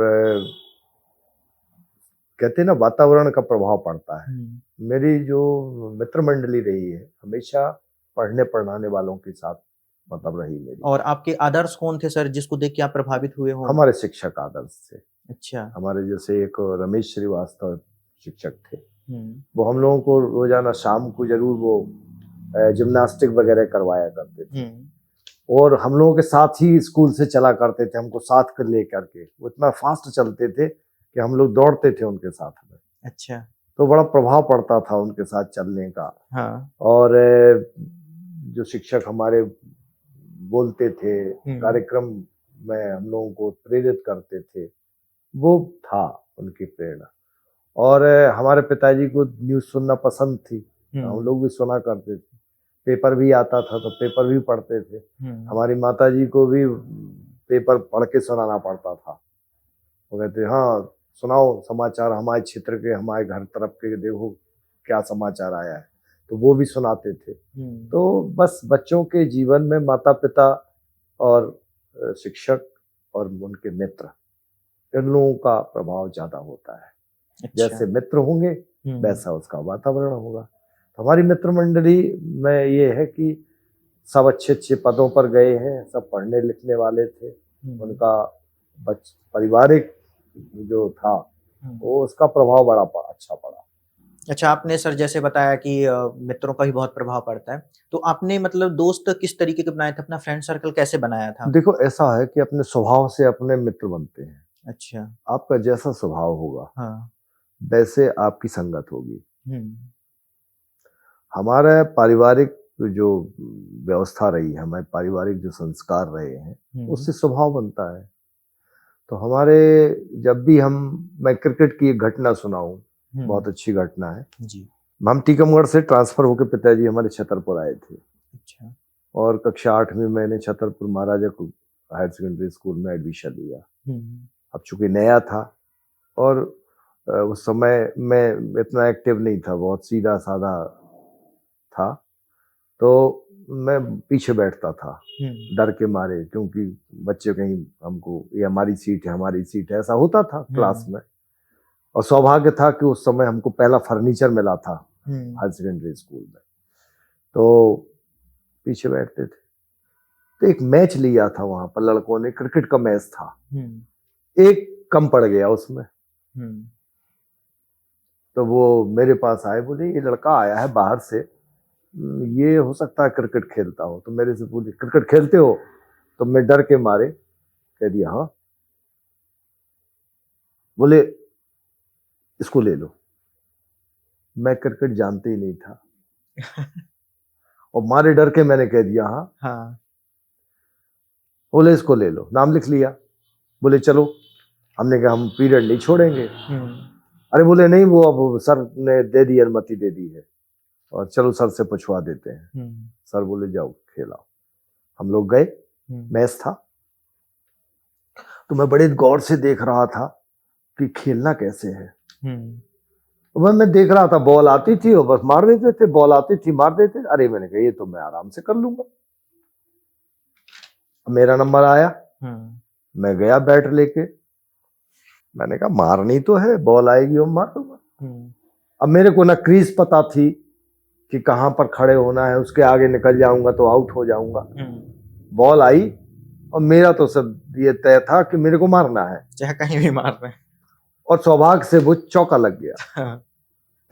कहते हैं ना वातावरण का प्रभाव पड़ता है। मेरी जो मित्र मंडली रही है, हमेशा पढ़ने पढ़ाने वालों के साथ मतलब रही मेरी। और आपके आदर्श कौन थे सर जिसको देख के आप प्रभावित हुए हो? हमारे शिक्षक आदर्श थे। अच्छा, हमारे जैसे एक रमेश श्रीवास्तव शिक्षक थे, वो हम लोगों को रोजाना शाम को जरूर वो जिम्नास्टिक वगैरह करवाया करते थे, और हम लोगों के साथ ही स्कूल से चला करते थे, हमको साथ कर ले करके। वो इतना फास्ट चलते थे कि हम लोग दौड़ते थे उनके साथ में। अच्छा, तो बड़ा प्रभाव पड़ता था उनके साथ चलने का। हाँ, और जो शिक्षक हमारे बोलते थे, कार्यक्रम में हम लोगों को प्रेरित करते थे, वो था उनकी प्रेरणा। और हमारे पिताजी को न्यूज़ सुनना पसंद थी, हम लोग भी सुना करते थे, पेपर भी आता था तो पेपर भी पढ़ते थे। हमारी माताजी को भी पेपर पढ़ के सुनाना पड़ता था, वो कहते हाँ सुनाओ समाचार, हमारे क्षेत्र के, हमारे घर तरफ के, देखो क्या समाचार आया है, तो वो भी सुनाते थे। तो बस बच्चों के जीवन में माता पिता और शिक्षक और उनके मित्र, इन लोगों का प्रभाव ज्यादा होता है। अच्छा, जैसे मित्र होंगे वैसा उसका वातावरण होगा। तो हमारी मित्र मंडली में ये है कि सब अच्छे अच्छे पदों पर गए हैं, सब पढ़ने लिखने वाले थे, उनका पारिवारिक जो था वो उसका प्रभाव बड़ा अच्छा पड़ा। अच्छा, आपने सर जैसे बताया कि मित्रों का भी बहुत प्रभाव पड़ता है, तो आपने मतलब दोस्त किस तरीके के बनाए थे? अपना फ्रेंड सर्कल कैसे बनाया था? देखो ऐसा है कि अपने स्वभाव से अपने मित्र बनते हैं। अच्छा, आपका जैसा स्वभाव होगा, हाँ, वैसे आपकी संगत होगी। हमारा पारिवारिक जो व्यवस्था रही है, हमारे पारिवारिक जो संस्कार रहे हैं, उससे स्वभाव बनता है। तो हमारे जब भी मैं क्रिकेट की एक घटना सुनाऊं, बहुत अच्छी घटना है जी। हम टीकमगढ़ से ट्रांसफर होकर पिताजी हमारे छतरपुर आए थे। अच्छा। और कक्षा 8 में मैंने छतरपुर महाराजा हायर सेकेंडरी स्कूल में एडमिशन लिया। अब चूंकि नया था और उस समय मैं इतना एक्टिव नहीं था, बहुत सीधा साधा था, तो मैं पीछे बैठता था डर के मारे, क्योंकि बच्चे कहीं हमको ये हमारी सीट है ऐसा होता था क्लास में। और सौभाग्य था कि उस समय हमको पहला फर्नीचर मिला था हायर सेकेंडरी स्कूल में, तो पीछे बैठते थे। तो एक मैच लिया था वहां पर लड़कों ने, क्रिकेट का मैच था, एक कम पड़ गया उसमें। तो वो मेरे पास आए, बोले ये लड़का आया है बाहर से, ये हो सकता है क्रिकेट खेलता हो। तो मेरे से पूछे क्रिकेट खेलते हो? तो मैं डर के मारे कह दिया हाँ। बोले इसको ले लो। मैं क्रिकेट जानते ही नहीं था और मारे डर के मैंने कह दिया हाँ। बोले इसको ले लो, नाम लिख लिया। बोले चलो, हमने कहा हम पीरियड नहीं छोड़ेंगे। अरे बोले नहीं, वो अब सर ने दे दी, अनुमति दे दी है और चलो सर से पूछवा देते हैं। सर बोले जाओ खेलाओ। हम लोग गए, मैच था, तो मैं बड़े गौर से देख रहा था कि खेलना कैसे है। मैं देख रहा था, बॉल आती थी और बस मार देते थे, बॉल आती थी मार देते। अरे मैंने कहा ये तो मैं आराम से कर लूंगा। मेरा नंबर आया, मैं गया बैट लेके, मैंने कहा मारनी तो है, बॉल आएगी और मार दूंगा। अब मेरे को ना क्रीज पता थी कि कहां पर खड़े होना है, उसके आगे निकल जाऊंगा तो आउट हो जाऊंगा। बॉल आई और मेरा तो सब ये तय था कि मेरे को मारना है, चाहे कहीं भी मारना है। और सौभाग्य से वो चौका लग गया।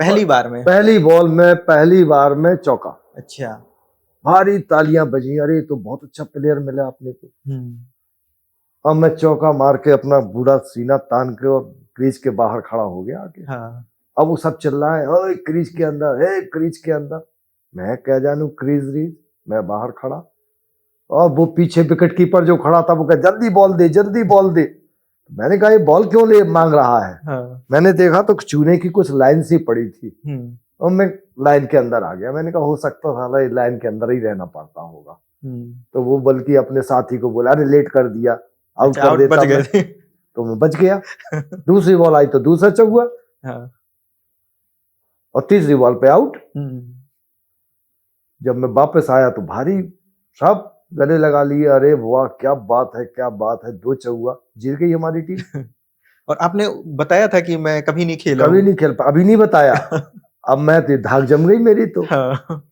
पहली बार में, पहली बॉल में पहली बार में चौका। अच्छा, भारी तालियां बजी, अरे तो बहुत अच्छा प्लेयर मिला अपने को। अब मैं चौका मार के अपना बूढ़ा सीना तान के और क्रीज के बाहर खड़ा हो गया आगे। अब वो सब चिल्लाए, ओए क्रीज के अंदर है, क्रीज के अंदर। मैं क्या जानू क्रीज रीज, मैं बाहर खड़ा। और वो पीछे विकेट कीपर जो खड़ा था वो कहा जल्दी बॉल दे, जल्दी बॉल दे। मैंने कहा ये बॉल क्यों ले मांग रहा है। मैंने देखा तो चूने की कुछ लाइन सी पड़ी थी और मैं लाइन के अंदर आ गया। मैंने कहा हो सकता था लाइन के अंदर ही रहना पड़ता होगा। तो वो बल्कि अपने साथी को बोला, अरे लेट कर दिया, आउट कर देता मैं। तो मैं बच गया। दूसरी बॉल आई तो दूसरा चौका और तीसरी बॉल पे आउट। जब मैं वापस आया तो भारी सब गले लगा लिए, अरे वाह क्या बात है, क्या बात है, 2 चौका, जीत गई हमारी टीम। और आपने बताया था कि मैं कभी नहीं खेला, कभी नहीं खेल पा, अभी नहीं बताया। अब मैं धाक जम गई मेरी तो।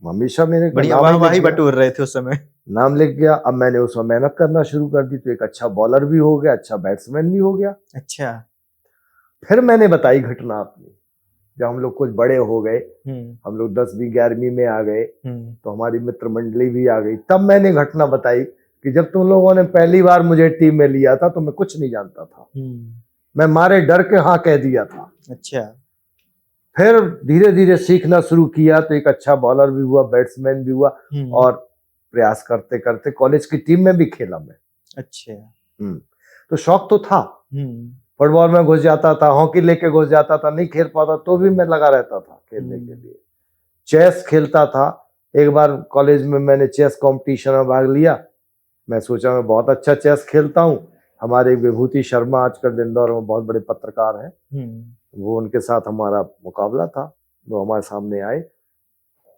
हमेशा मेरे बढ़िया वाह बटोर रहे थे उस समय, नाम लिख गया। अब मैंने उसमें मेहनत करना शुरू कर दी, तो एक अच्छा बॉलर भी हो गया, अच्छा बैट्समैन भी हो गया। अच्छा, फिर मैंने बताई घटना अपनी, जब हम लोग कुछ बड़े हो गए, हम लोग 10वीं 11वीं में आ गए, तो हमारी मित्र मंडली भी आ गई। तब मैंने घटना बताई कि जब तुम लोगों ने पहली बार मुझे टीम में लिया था तो मैं कुछ नहीं जानता था, मैं मारे डर के हाँ कह दिया था। अच्छा, फिर धीरे धीरे सीखना शुरू किया तो एक अच्छा बॉलर भी हुआ, बैट्समैन भी हुआ और प्रयास करते करते कॉलेज की टीम में भी खेला मैं। अच्छा, तो शौक तो था, फुटबॉल में घुस जाता था, हॉकी लेके घुस जाता था, नहीं खेल पाता तो भी मैं लगा रहता था खेलने के लिए। चेस खेलता था। एक बार कॉलेज में मैंने चेस कंपटीशन में भाग लिया। मैं सोचा मैं बहुत अच्छा चेस खेलता हूँ। हमारे विभूति शर्मा आजकल इंदौर में बहुत बड़े पत्रकार हैं, वो उनके साथ हमारा मुकाबला था, वो हमारे सामने आए।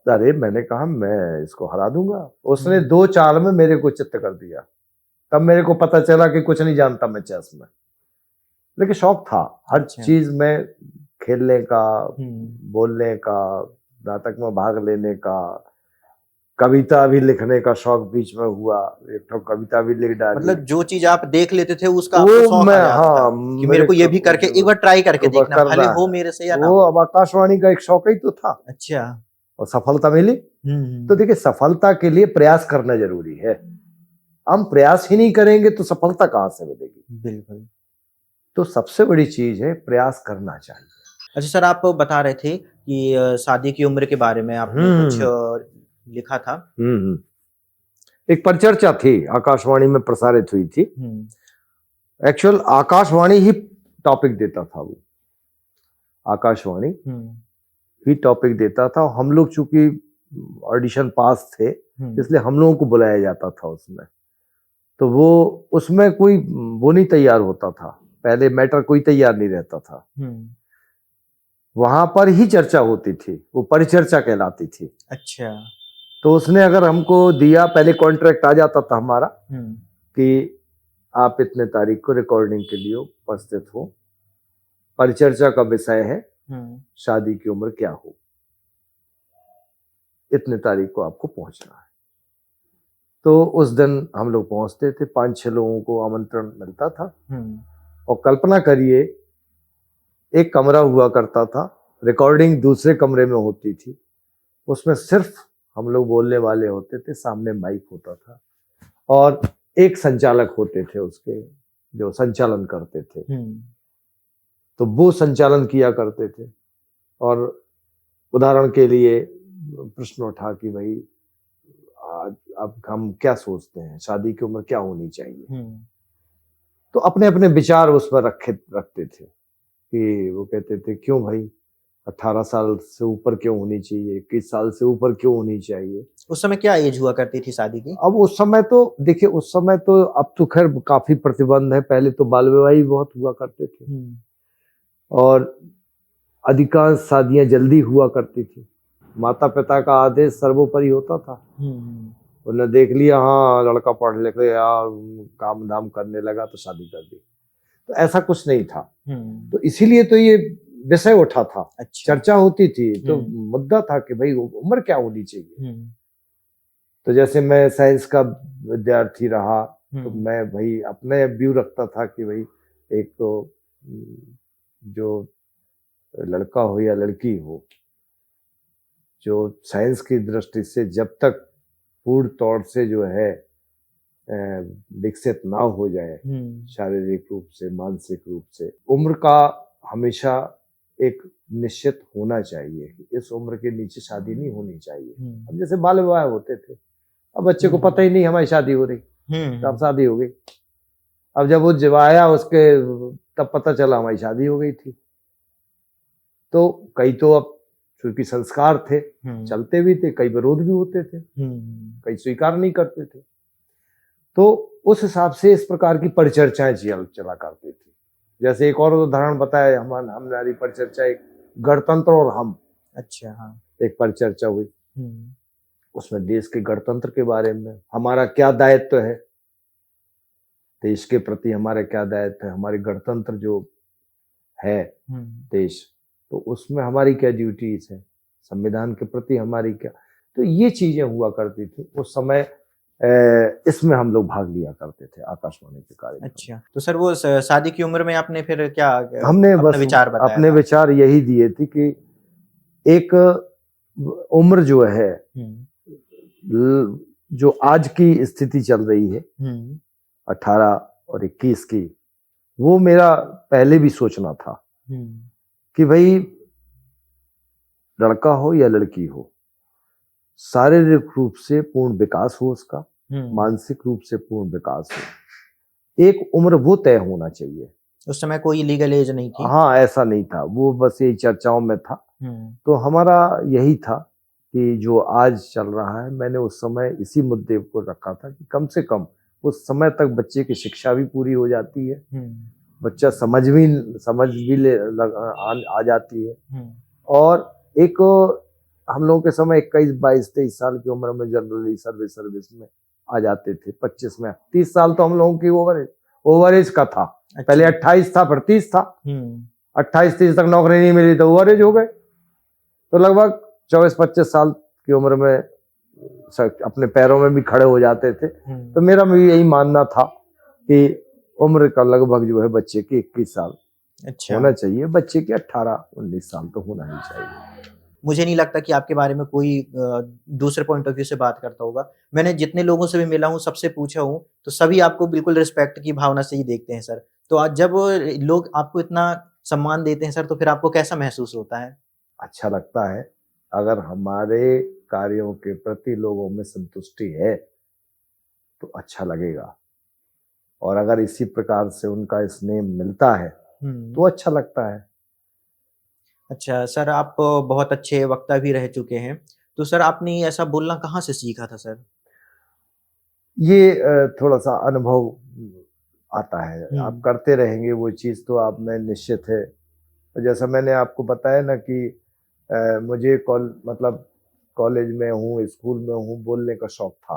अरे मैंने कहा मैं इसको हरा दूंगा। उसने 2 चाल में मेरे को चित्त कर दिया। तब मेरे को पता चला कि कुछ नहीं जानता मैं चेस में, लेकिन शौक था हर चीज में, खेलने का, बोलने का, नाटक में भाग लेने का, कविता भी लिखने का शौक बीच में हुआ, एक तो कविता भी लिख डाली। मतलब जो चीज आप देख लेते थे उसका आपको शौक आ जाता था कि मेरे को ये भी करके एक बार ट्राई करके देखना, भले हो मेरे से या ना हो। अब आकाशवाणी का एक शौक ही तो था। अच्छा, और सफलता मिली। तो देखिए सफलता के लिए प्रयास करना जरूरी है। हम प्रयास ही नहीं करेंगे तो सफलता कहां से मिलेगी। बिल्कुल। तो सबसे बड़ी चीज है प्रयास करना चाहिए। अच्छा सर, आप बता रहे थे कि शादी की उम्र के बारे में आपने कुछ लिखा था। एक परिचर्चा थी, आकाशवाणी में प्रसारित हुई थी। एक्चुअल आकाशवाणी ही टॉपिक देता था, वो आकाशवाणी ही टॉपिक देता था। हम लोग चूंकि ऑडिशन पास थे इसलिए हम लोगों को बुलाया जाता था उसमें। तो वो उसमें कोई वो नहीं तैयार होता था, पहले मैटर कोई तैयार नहीं रहता था, वहां पर ही चर्चा होती थी, वो परिचर्चा कहलाती थी। अच्छा। तो उसने अगर हमको दिया, पहले कॉन्ट्रैक्ट आ जाता था हमारा कि आप इतने तारीख को रिकॉर्डिंग के लिए उपस्थित हो, परिचर्चा का विषय है शादी की उम्र क्या हो, इतने तारीख को आपको पहुंचना है। तो उस दिन हम लोग पहुंचते थे, 5-6 लोगों को आमंत्रण मिलता था। और कल्पना करिए, एक कमरा हुआ करता था, रिकॉर्डिंग दूसरे कमरे में होती थी, उसमें सिर्फ हम लोग बोलने वाले होते थे, सामने माइक होता था और एक संचालक होते थे उसके, जो संचालन करते थे। तो वो संचालन किया करते थे। और उदाहरण के लिए प्रश्न उठा कि भाई आज अब हम क्या सोचते हैं, शादी की उम्र क्या होनी चाहिए, तो अपने अपने विचार उस पर रखते थे कि वो कहते थे क्यों भाई 18 साल से ऊपर क्यों होनी चाहिए, 21 साल से ऊपर क्यों होनी चाहिए। उस समय क्या एज हुआ करती थी शादी की? अब उस समय तो देखिए, उस समय तो, अब तो खैर काफी प्रतिबंध है, पहले तो बाल विवाह ही बहुत हुआ करते थे और अधिकांश शादियां जल्दी हुआ करती थी। माता पिता का आदेश सर्वोपरि होता था। उन्होंने देख लिया, हाँ लड़का पढ़ लिख यार काम धाम करने लगा तो शादी कर दी, तो ऐसा कुछ नहीं था। तो इसीलिए तो ये विषय उठा था। अच्छा। चर्चा होती थी, तो मुद्दा था कि भाई उम्र क्या होनी चाहिए। तो जैसे मैं साइंस का विद्यार्थी रहा, तो मैं भाई अपने व्यू रखता था कि भाई एक तो जो लड़का हो या लड़की हो, जो साइंस की दृष्टि से जब तक पूर्ण तौर से जो है विकसित ना हो जाए शारीरिक रूप से, मानसिक रूप से, उम्र का हमेशा एक निश्चित होना चाहिए कि इस उम्र के नीचे शादी नहीं होनी चाहिए। अब जैसे बाल विवाह होते थे, अब बच्चे को पता ही नहीं हमारी शादी हो रही, तब शादी हो गई। अब जब वो जब आया उसके, तब पता चला हमारी शादी हो गई थी। तो कई तो अब चूंकि संस्कार थे, चलते भी थे, कई विरोध भी होते थे, कई स्वीकार नहीं करते थे। तो उस हिसाब से इस प्रकार की परिचर्चाएं चला करती थी। जैसे एक और उदाहरण बताया, हमारी परिचर्चा एक गणतंत्र और हम, अच्छा हाँ, एक परिचर्चा हुई, उसमें देश के गणतंत्र के बारे में हमारा क्या दायित्व है, देश के प्रति हमारा क्या दायित्व है, हमारे गणतंत्र जो है देश, तो उसमें हमारी क्या ड्यूटीज है, संविधान के प्रति हमारी क्या, तो ये चीजें हुआ करती थी उस समय। इसमें हम लोग भाग लिया करते थे आकाशवाणी के कार्यक्रम। अच्छा, तो सर वो शादी की उम्र में आपने फिर क्या हमने बस विचार बताया? अपने विचार यही दिए थे कि एक उम्र जो है, जो आज की स्थिति चल रही है 18 और 21 की, वो मेरा पहले भी सोचना था कि भाई लड़का हो या लड़की हो, शारीरिक रूप से पूर्ण विकास हो उसका, मानसिक रूप से पूर्ण विकास हो, एक उम्र वो तय होना चाहिए। उस समय कोई लीगल एज नहीं थी? हाँ, ऐसा नहीं था, वो बस यही चर्चाओं में था। तो हमारा यही था कि जो आज चल रहा है, मैंने उस समय इसी मुद्दे को रखा था कि कम से कम उस समय तक बच्चे की शिक्षा भी पूरी हो जाती है, बच्चा समझ भी आ जाती है, और एक हम लोगों के समय 21, 22, 23 साल की उम्र में जनरली सर्विस में आ जाते थे। 25 में 30 साल तो हम लोगों की ओवर एज का था। अच्छा। पहले 28 था, फिर 30 था। 28-30 तक नौकरी नहीं मिली तो ओवर एज हो गए। तो लगभग 24-25 साल की उम्र में अपने पैरों में भी खड़े हो जाते थे। तो मेरा भी यही मानना था कि उम्र का लगभग जो है बच्चे की 21 साल होना चाहिए, बच्चे के 18-19 साल तो होना ही चाहिए। मुझे नहीं लगता कि आपके बारे में कोई दूसरे पॉइंट ऑफ व्यू से बात करता होगा। मैंने जितने लोगों से भी मिला हूँ, सबसे पूछा हूँ, तो सभी आपको बिल्कुल रिस्पेक्ट की भावना से ही देखते हैं सर। तो आज जब लोग आपको इतना सम्मान देते हैं सर, तो फिर आपको कैसा महसूस होता है? अच्छा लगता है। अगर हमारे कार्यों के प्रति लोगों में संतुष्टि है तो अच्छा लगेगा, और अगर इसी प्रकार से उनका स्नेह मिलता है तो अच्छा लगता है। अच्छा सर, आप बहुत अच्छे वक्ता भी रह चुके हैं, तो सर आपने ऐसा बोलना कहाँ से सीखा था सर? ये थोड़ा सा अनुभव आता है। आप करते रहेंगे वो चीज़ तो आप में निश्चित है। जैसा मैंने आपको बताया ना कि मुझे मतलब कॉलेज में हूँ, स्कूल में हूँ, बोलने का शौक था।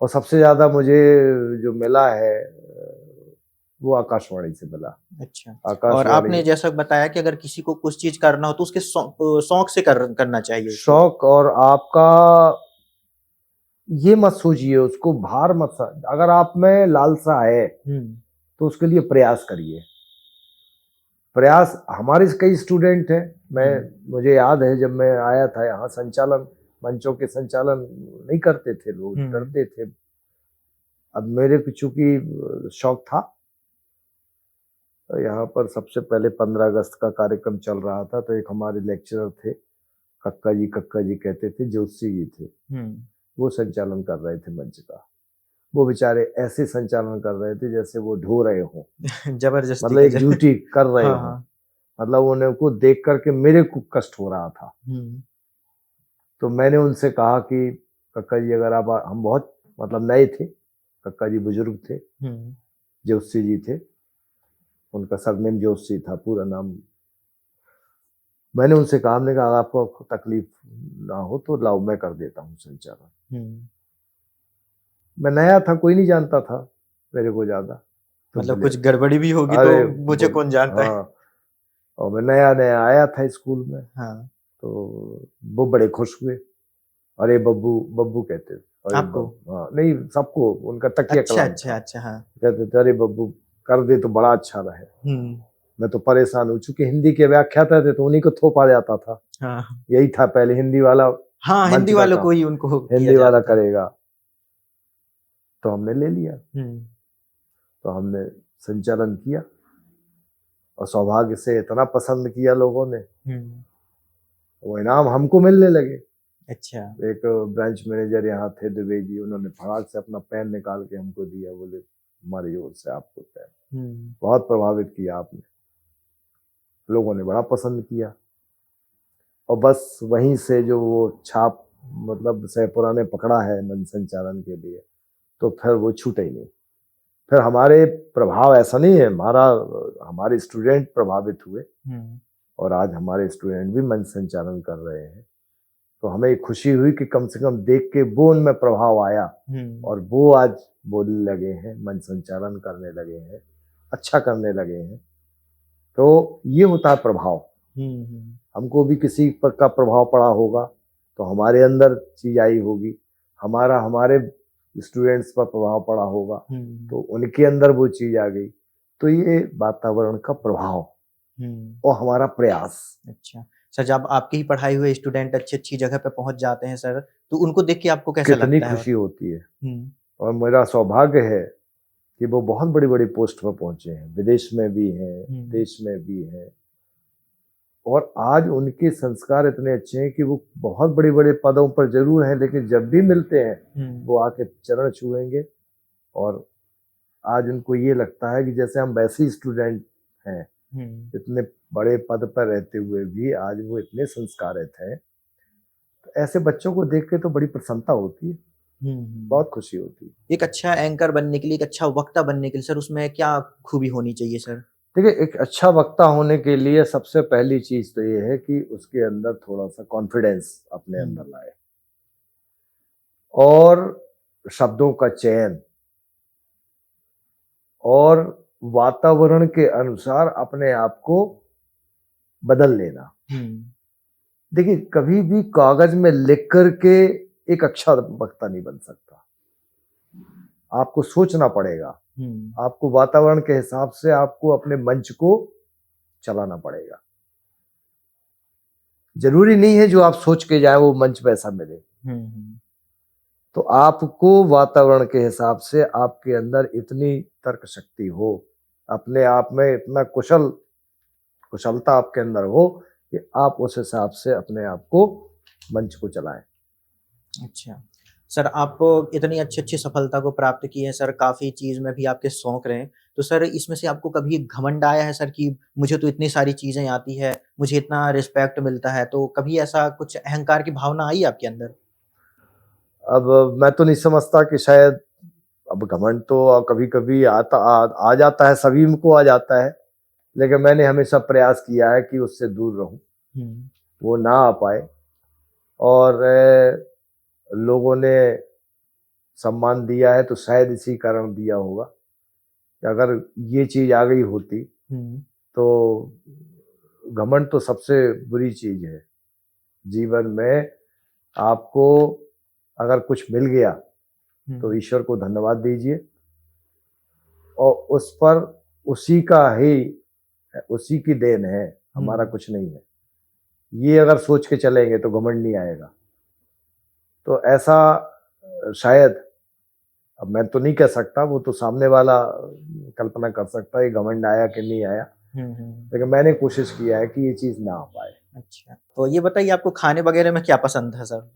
और सबसे ज़्यादा मुझे जो मिला है वो आकाशवाणी से मिला। अच्छा। और आकाशवाणी आपने जैसा बताया कि अगर किसी को कुछ चीज़ करना हो तो उसके शौक से करना चाहिए उसको। शौक और आपका ये मत सोचिए, उसको भार मत अगर आप में लालसा है तो उसके लिए प्रयास करिए। प्रयास हमारे कई स्टूडेंट हैं, मुझे याद है जब मैं आया था यहाँ संचालन, मंचों के संचालन नहीं करते थे लोग, करते थे। अब मेरे को चूंकि शौक था, तो यहाँ पर सबसे पहले 15 अगस्त का कार्यक्रम चल रहा था, तो एक हमारे लेक्चरर थे, कक्का जी कहते थे, जोशी जी थे, वो संचालन कर रहे थे मंच का। वो बेचारे ऐसे संचालन कर रहे थे जैसे वो ढो रहे हो जबरदस्ती मतलब एक ड्यूटी कर रहे हो। मतलब उनको देख करके मेरे को कष्ट हो रहा था। तो मैंने उनसे कहा कि कक्का जी अगर आप, हम बहुत मतलब नए थे, कक्का जी बुजुर्ग थे, जोशी जी थे, उनका सरनेम जोशी था, पूरा नाम। मैंने उनसे कहा, हमने कहा आपको तकलीफ ना हो तो लाओ मैं कर देता हूँ संचालन। मैं नया था, कोई नहीं जानता था मेरे को ज्यादा, तो मतलब कुछ गड़बड़ी भी होगी तो मुझे कौन जानता है। और मैं नया नया आया था स्कूल में। तो वो बड़े खुश हुए, अरे बब्बू, बब्बू कहते थे आपको? हाँ, नहीं सबको, उनका तकिया कलाम था। कहते थे अरे बब्बू कर दे तो बड़ा अच्छा रहे। मैं तो परेशान हूँ, चूंकि हिंदी के व्याख्याता थे तो उन्हीं को थोपा जाता था। यही था पहले, हिंदी वाला, हिंदी वालों को ही उनको हिंदी वाला करेगा, तो हमने ले लिया। तो हमने संचालन किया और सौभाग्य से इतना पसंद किया लोगों ने, वो इनाम हमको मिलने लगे। अच्छा। एक ब्रांच मैनेजर यहाँ थे दुबे जी, उन्होंने फटाक से अपना पेन निकाल के हमको दिया, बोले हमारी ओर से आपको पेन। बहुत प्रभावित किया आपने, लोगों ने बड़ा पसंद किया। और बस वहीं से जो वो छाप मतलब सैपुरा ने पकड़ा है मंच संचालन के लिए, तो फिर वो छूटे ही नहीं। फिर हमारे प्रभाव ऐसा नहीं है, हमारे स्टूडेंट प्रभावित हुए और आज हमारे स्टूडेंट भी मंच संचालन कर रहे हैं। तो हमें खुशी हुई कि कम से कम देख के वो उनमें प्रभाव आया और वो आज बोलने लगे हैं, मंच संचालन करने लगे हैं, अच्छा करने लगे हैं। तो ये होता है प्रभाव। हमको भी किसी पर का प्रभाव पड़ा होगा तो हमारे अंदर चीज आई होगी, हमारे स्टूडेंट्स पर प्रभाव पड़ा होगा तो उनके अंदर वो चीज आ गई। तो ये वातावरण का प्रभाव और हमारा प्रयास। अच्छा सर, जब आपकी ही पढ़ाई हुए स्टूडेंट अच्छी जगह पे पहुंच जाते हैं सर, तो उनको देख के आपको कैसा लगता है? कितनी खुशी होती है। और मेरा सौभाग्य है कि वो बहुत बड़ी बड़ी पोस्ट पर पहुंचे हैं, विदेश में भी हैं, देश में भी हैं। और आज उनके संस्कार इतने अच्छे हैं कि वो बहुत बड़े बड़े पदों पर जरूर हैं, लेकिन जब भी मिलते हैं वो आके चरण छुएंगे। और आज उनको ये लगता है कि जैसे हम वैसे ही स्टूडेंट हैं, इतने बड़े पद पर रहते हुए भी आज वो इतने संस्कारित हैं। तो ऐसे बच्चों को देख के तो बड़ी प्रसन्नता होती है, बहुत खुशी होती है। एक अच्छा एंकर बनने के लिए, एक अच्छा वक्ता बनने के लिए सर, उसमें क्या खूबी होनी चाहिए सर? देखिए, एक अच्छा वक्ता होने के लिए सबसे पहली चीज तो ये है कि उसके अंदर थोड़ा सा कॉन्फिडेंस अपने अंदर लाए और शब्दों का चयन और वातावरण के अनुसार अपने आप को बदल लेना। देखिए, कभी भी कागज में लिख करके एक अच्छा वक्ता नहीं बन सकता, आपको सोचना पड़ेगा। आपको वातावरण के हिसाब से आपको अपने मंच को चलाना पड़ेगा। जरूरी नहीं है जो आप सोच के जाए वो मंच वैसा मिले। तो आपको वातावरण के हिसाब से आपके अंदर इतनी तर्क शक्ति हो, अपने आप में इतना कुशलता आपके अंदर हो कि आप उस हिसाब से अपने आप को मंच को चलाएं। अच्छा सर, आप इतनी अच्छी सफलता को प्राप्त की है सर, काफ़ी चीज़ में भी आपके शौक रहे। तो सर, इसमें से आपको कभी घमंड आया है सर कि मुझे तो इतनी सारी चीज़ें आती है, मुझे इतना रिस्पेक्ट मिलता है, तो कभी ऐसा कुछ अहंकार की भावना आई आपके अंदर? अब मैं तो नहीं समझता कि शायद, अब घमंड तो कभी कभी आ जाता है, सभी को आ जाता है, लेकिन मैंने हमेशा प्रयास किया है कि उससे दूर रहूं, वो ना आ पाए। और लोगों ने सम्मान दिया है तो शायद इसी कारण दिया होगा कि अगर ये चीज आ गई होती तो घमंड तो सबसे बुरी चीज है जीवन में। आपको अगर कुछ मिल गया तो ईश्वर को धन्यवाद दीजिए, और उस पर उसी का ही, उसी की देन है, हमारा कुछ नहीं है। ये अगर सोच के चलेंगे तो घमंड नहीं आएगा। तो ऐसा शायद, अब मैं तो नहीं कह सकता, वो तो सामने वाला कल्पना कर सकता है घमंड आया कि नहीं आया, लेकिन मैंने कोशिश किया है कि ये चीज ना आ पाए। अच्छा, तो ये बताइए आपको खाने वगैरह में क्या पसंद है सर?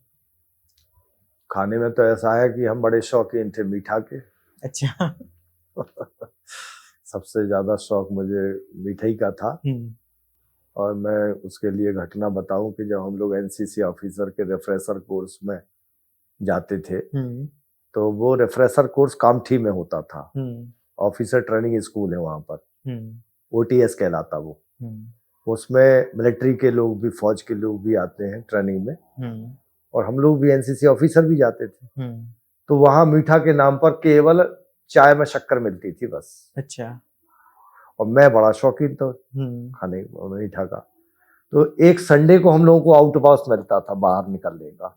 खाने में तो ऐसा है कि हम बड़े शौकीन थे मीठा के। अच्छा। सबसे ज्यादा शौक मुझे मिठाई का था। और मैं उसके लिए घटना बताऊं कि जब हम लोग एनसीसी ऑफिसर के रिफ्रेशर कोर्स में जाते थे, तो वो रिफ्रेशर कोर्स कामठी में होता था। ऑफिसर ट्रेनिंग स्कूल है वहां पर, OTS कहलाता वो। उसमें मिलिट्री के लोग भी, फौज के लोग भी आते हैं ट्रेनिंग में, और हम लोग भी एनसीसी ऑफिसर भी जाते थे। तो वहां मीठा के नाम पर केवल चाय में शक्कर मिलती थी बस। अच्छा। और मैं बड़ा शौकीन था खाने मीठा का। तो एक संडे को हम लोगों को आउट पास मिलता था बाहर निकलने का,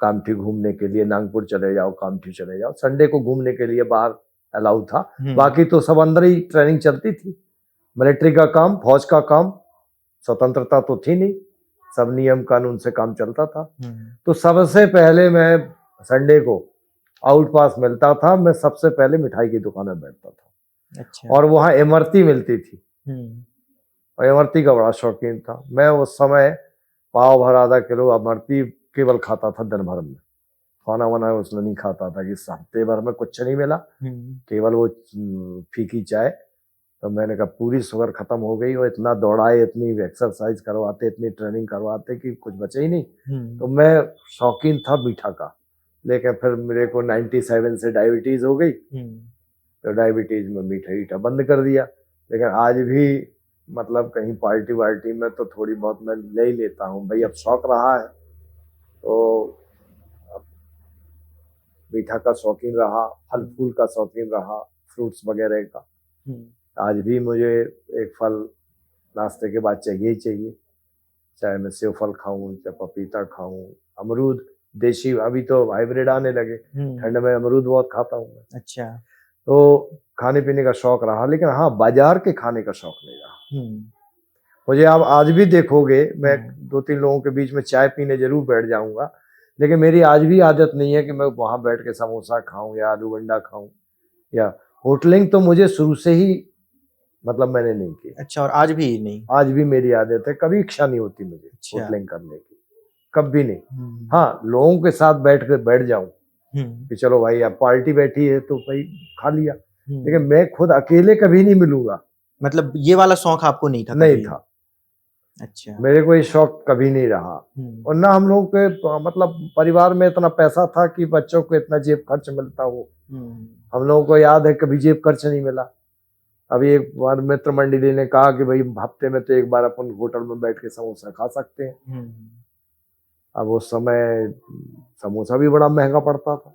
कामठी घूमने के लिए। नागपुर चले जाओ, कामठी चले जाओ, संडे को घूमने के लिए बाहर अलाउ था। बाकी तो सब अंदर ही ट्रेनिंग चलती थी। मिलिट्री का काम, फौज का काम, स्वतंत्रता तो थी नहीं, सब नियम कानून से काम चलता था। तो सबसे पहले मैं संडे को आउट पास मिलता था, मैं सबसे पहले मिठाई की दुकान में बैठता था। अच्छा। और वहां इमरती मिलती थी, और इमरती का बड़ा शौकीन था मैं। उस समय पाव भर आधा किलो इमरती केवल खाता था दिन भर में। खाना वाना उसमें नहीं खाता था कि हफ्ते भर में कुछ नहीं मिला, केवल वो फीकी चाय। तो मैंने कहा पूरी शुगर खत्म हो गई, और इतना दौड़ाए, इतनी एक्सरसाइज करवाते, इतनी ट्रेनिंग करवाते कि कुछ बचे ही नहीं। तो मैं शौकीन था मीठा का। लेकिन फिर मेरे को 97 से डायबिटीज हो गई, तो डायबिटीज में मीठा हीठा बंद कर दिया। लेकिन आज भी मतलब कहीं पार्टी वार्टी में तो थोड़ी बहुत मैं ले ही लेता हूँ भाई, अब शौक रहा है तो। मीठा का शौकीन रहा, फल फूल का शौकीन रहा, फ्रूट्स वगैरह का। आज भी मुझे एक फल नाश्ते के बाद चाहिए ही चाहिए, चाहे मैं सेव फल खाऊं, चाहे पपीता खाऊं, अमरूद देशी, अभी तो हाइब्रिड आने लगे, ठंड में अमरूद बहुत खाता हूँ मैं। अच्छा। तो खाने पीने का शौक रहा, लेकिन हाँ बाजार के खाने का शौक नहीं रहा मुझे। आप आज भी देखोगे मैं 2-3 लोगों के बीच में चाय पीने जरूर बैठ जाऊंगा, लेकिन मेरी आज भी आदत नहीं है कि मैं वहां बैठ के समोसा खाऊं या आलू बंडा खाऊं, या होटलिंग तो मुझे शुरू से ही मतलब मैंने नहीं की। अच्छा, और आज भी नहीं? आज भी मेरी आदत है, कभी इच्छा नहीं होती मुझे होटलिंग करने की, कभी नहीं। हाँ, लोगों के साथ बैठ जाऊं कि चलो भाई अब पार्टी बैठी है तो भाई खा लिया, लेकिन मैं खुद अकेले कभी नहीं मिलूंगा। मतलब ये वाला शौक आपको नहीं था? नहीं था। अच्छा। मेरे को ये शौक कभी नहीं रहा। और ना हम लोग के मतलब परिवार में इतना पैसा था कि बच्चों को इतना जेब खर्च मिलता हो। हम लोगों को याद है कभी जेब खर्च नहीं मिला। अभी एक बार मित्र मंडली ने कहा कि भाई हफ्ते में तो एक बार अपन होटल में बैठ के समोसा खा सकते हैं। अब उस समय समोसा भी बड़ा महंगा पड़ता था,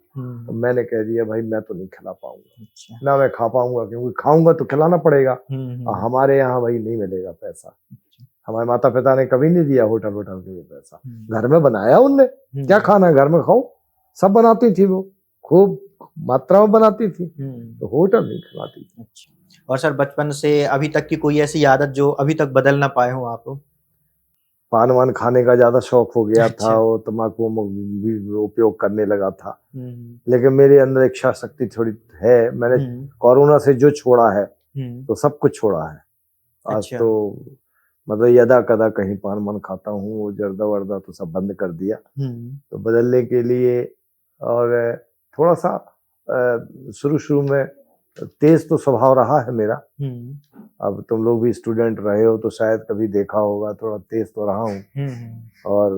तो मैंने कह दिया भाई मैं तो नहीं खिला पाऊंगा। अच्छा। ना मैं खा पाऊंगा, क्योंकि खाऊंगा तो खिलाना पड़ेगा। हमारे यहाँ भाई नहीं मिलेगा पैसा। हमारे माता पिता ने कभी नहीं दिया होटल के लिए पैसा। घर में बनाया उनने, क्या खाना है घर में खाओ, सब बनाती थी वो, खूब मात्रा में बनाती थी, तो होटल नहीं खिलाती थी। अच्छा। और सर बचपन से अभी तक की कोई ऐसी आदत जो अभी तक बदल ना पाए हो आप? पान वान खाने का ज्यादा शौक हो गया था, और तम्बाकू भी उपयोग करने लगा था। लेकिन मेरे अंदर इच्छा शक्ति थोड़ी है, मैंने कोरोना से जो छोड़ा है तो सब कुछ छोड़ा है। आज अच्छा। तो मतलब यदा कदा कहीं पान वान खाता हूँ, वो जर्दा वर्दा तो सब बंद कर दिया। तो बदलने के लिए, और थोड़ा सा शुरू में तेज तो स्वभाव रहा है मेरा। अब तुम लोग भी स्टूडेंट रहे हो तो शायद कभी देखा होगा, थोड़ा तेज तो रहा हूँ, और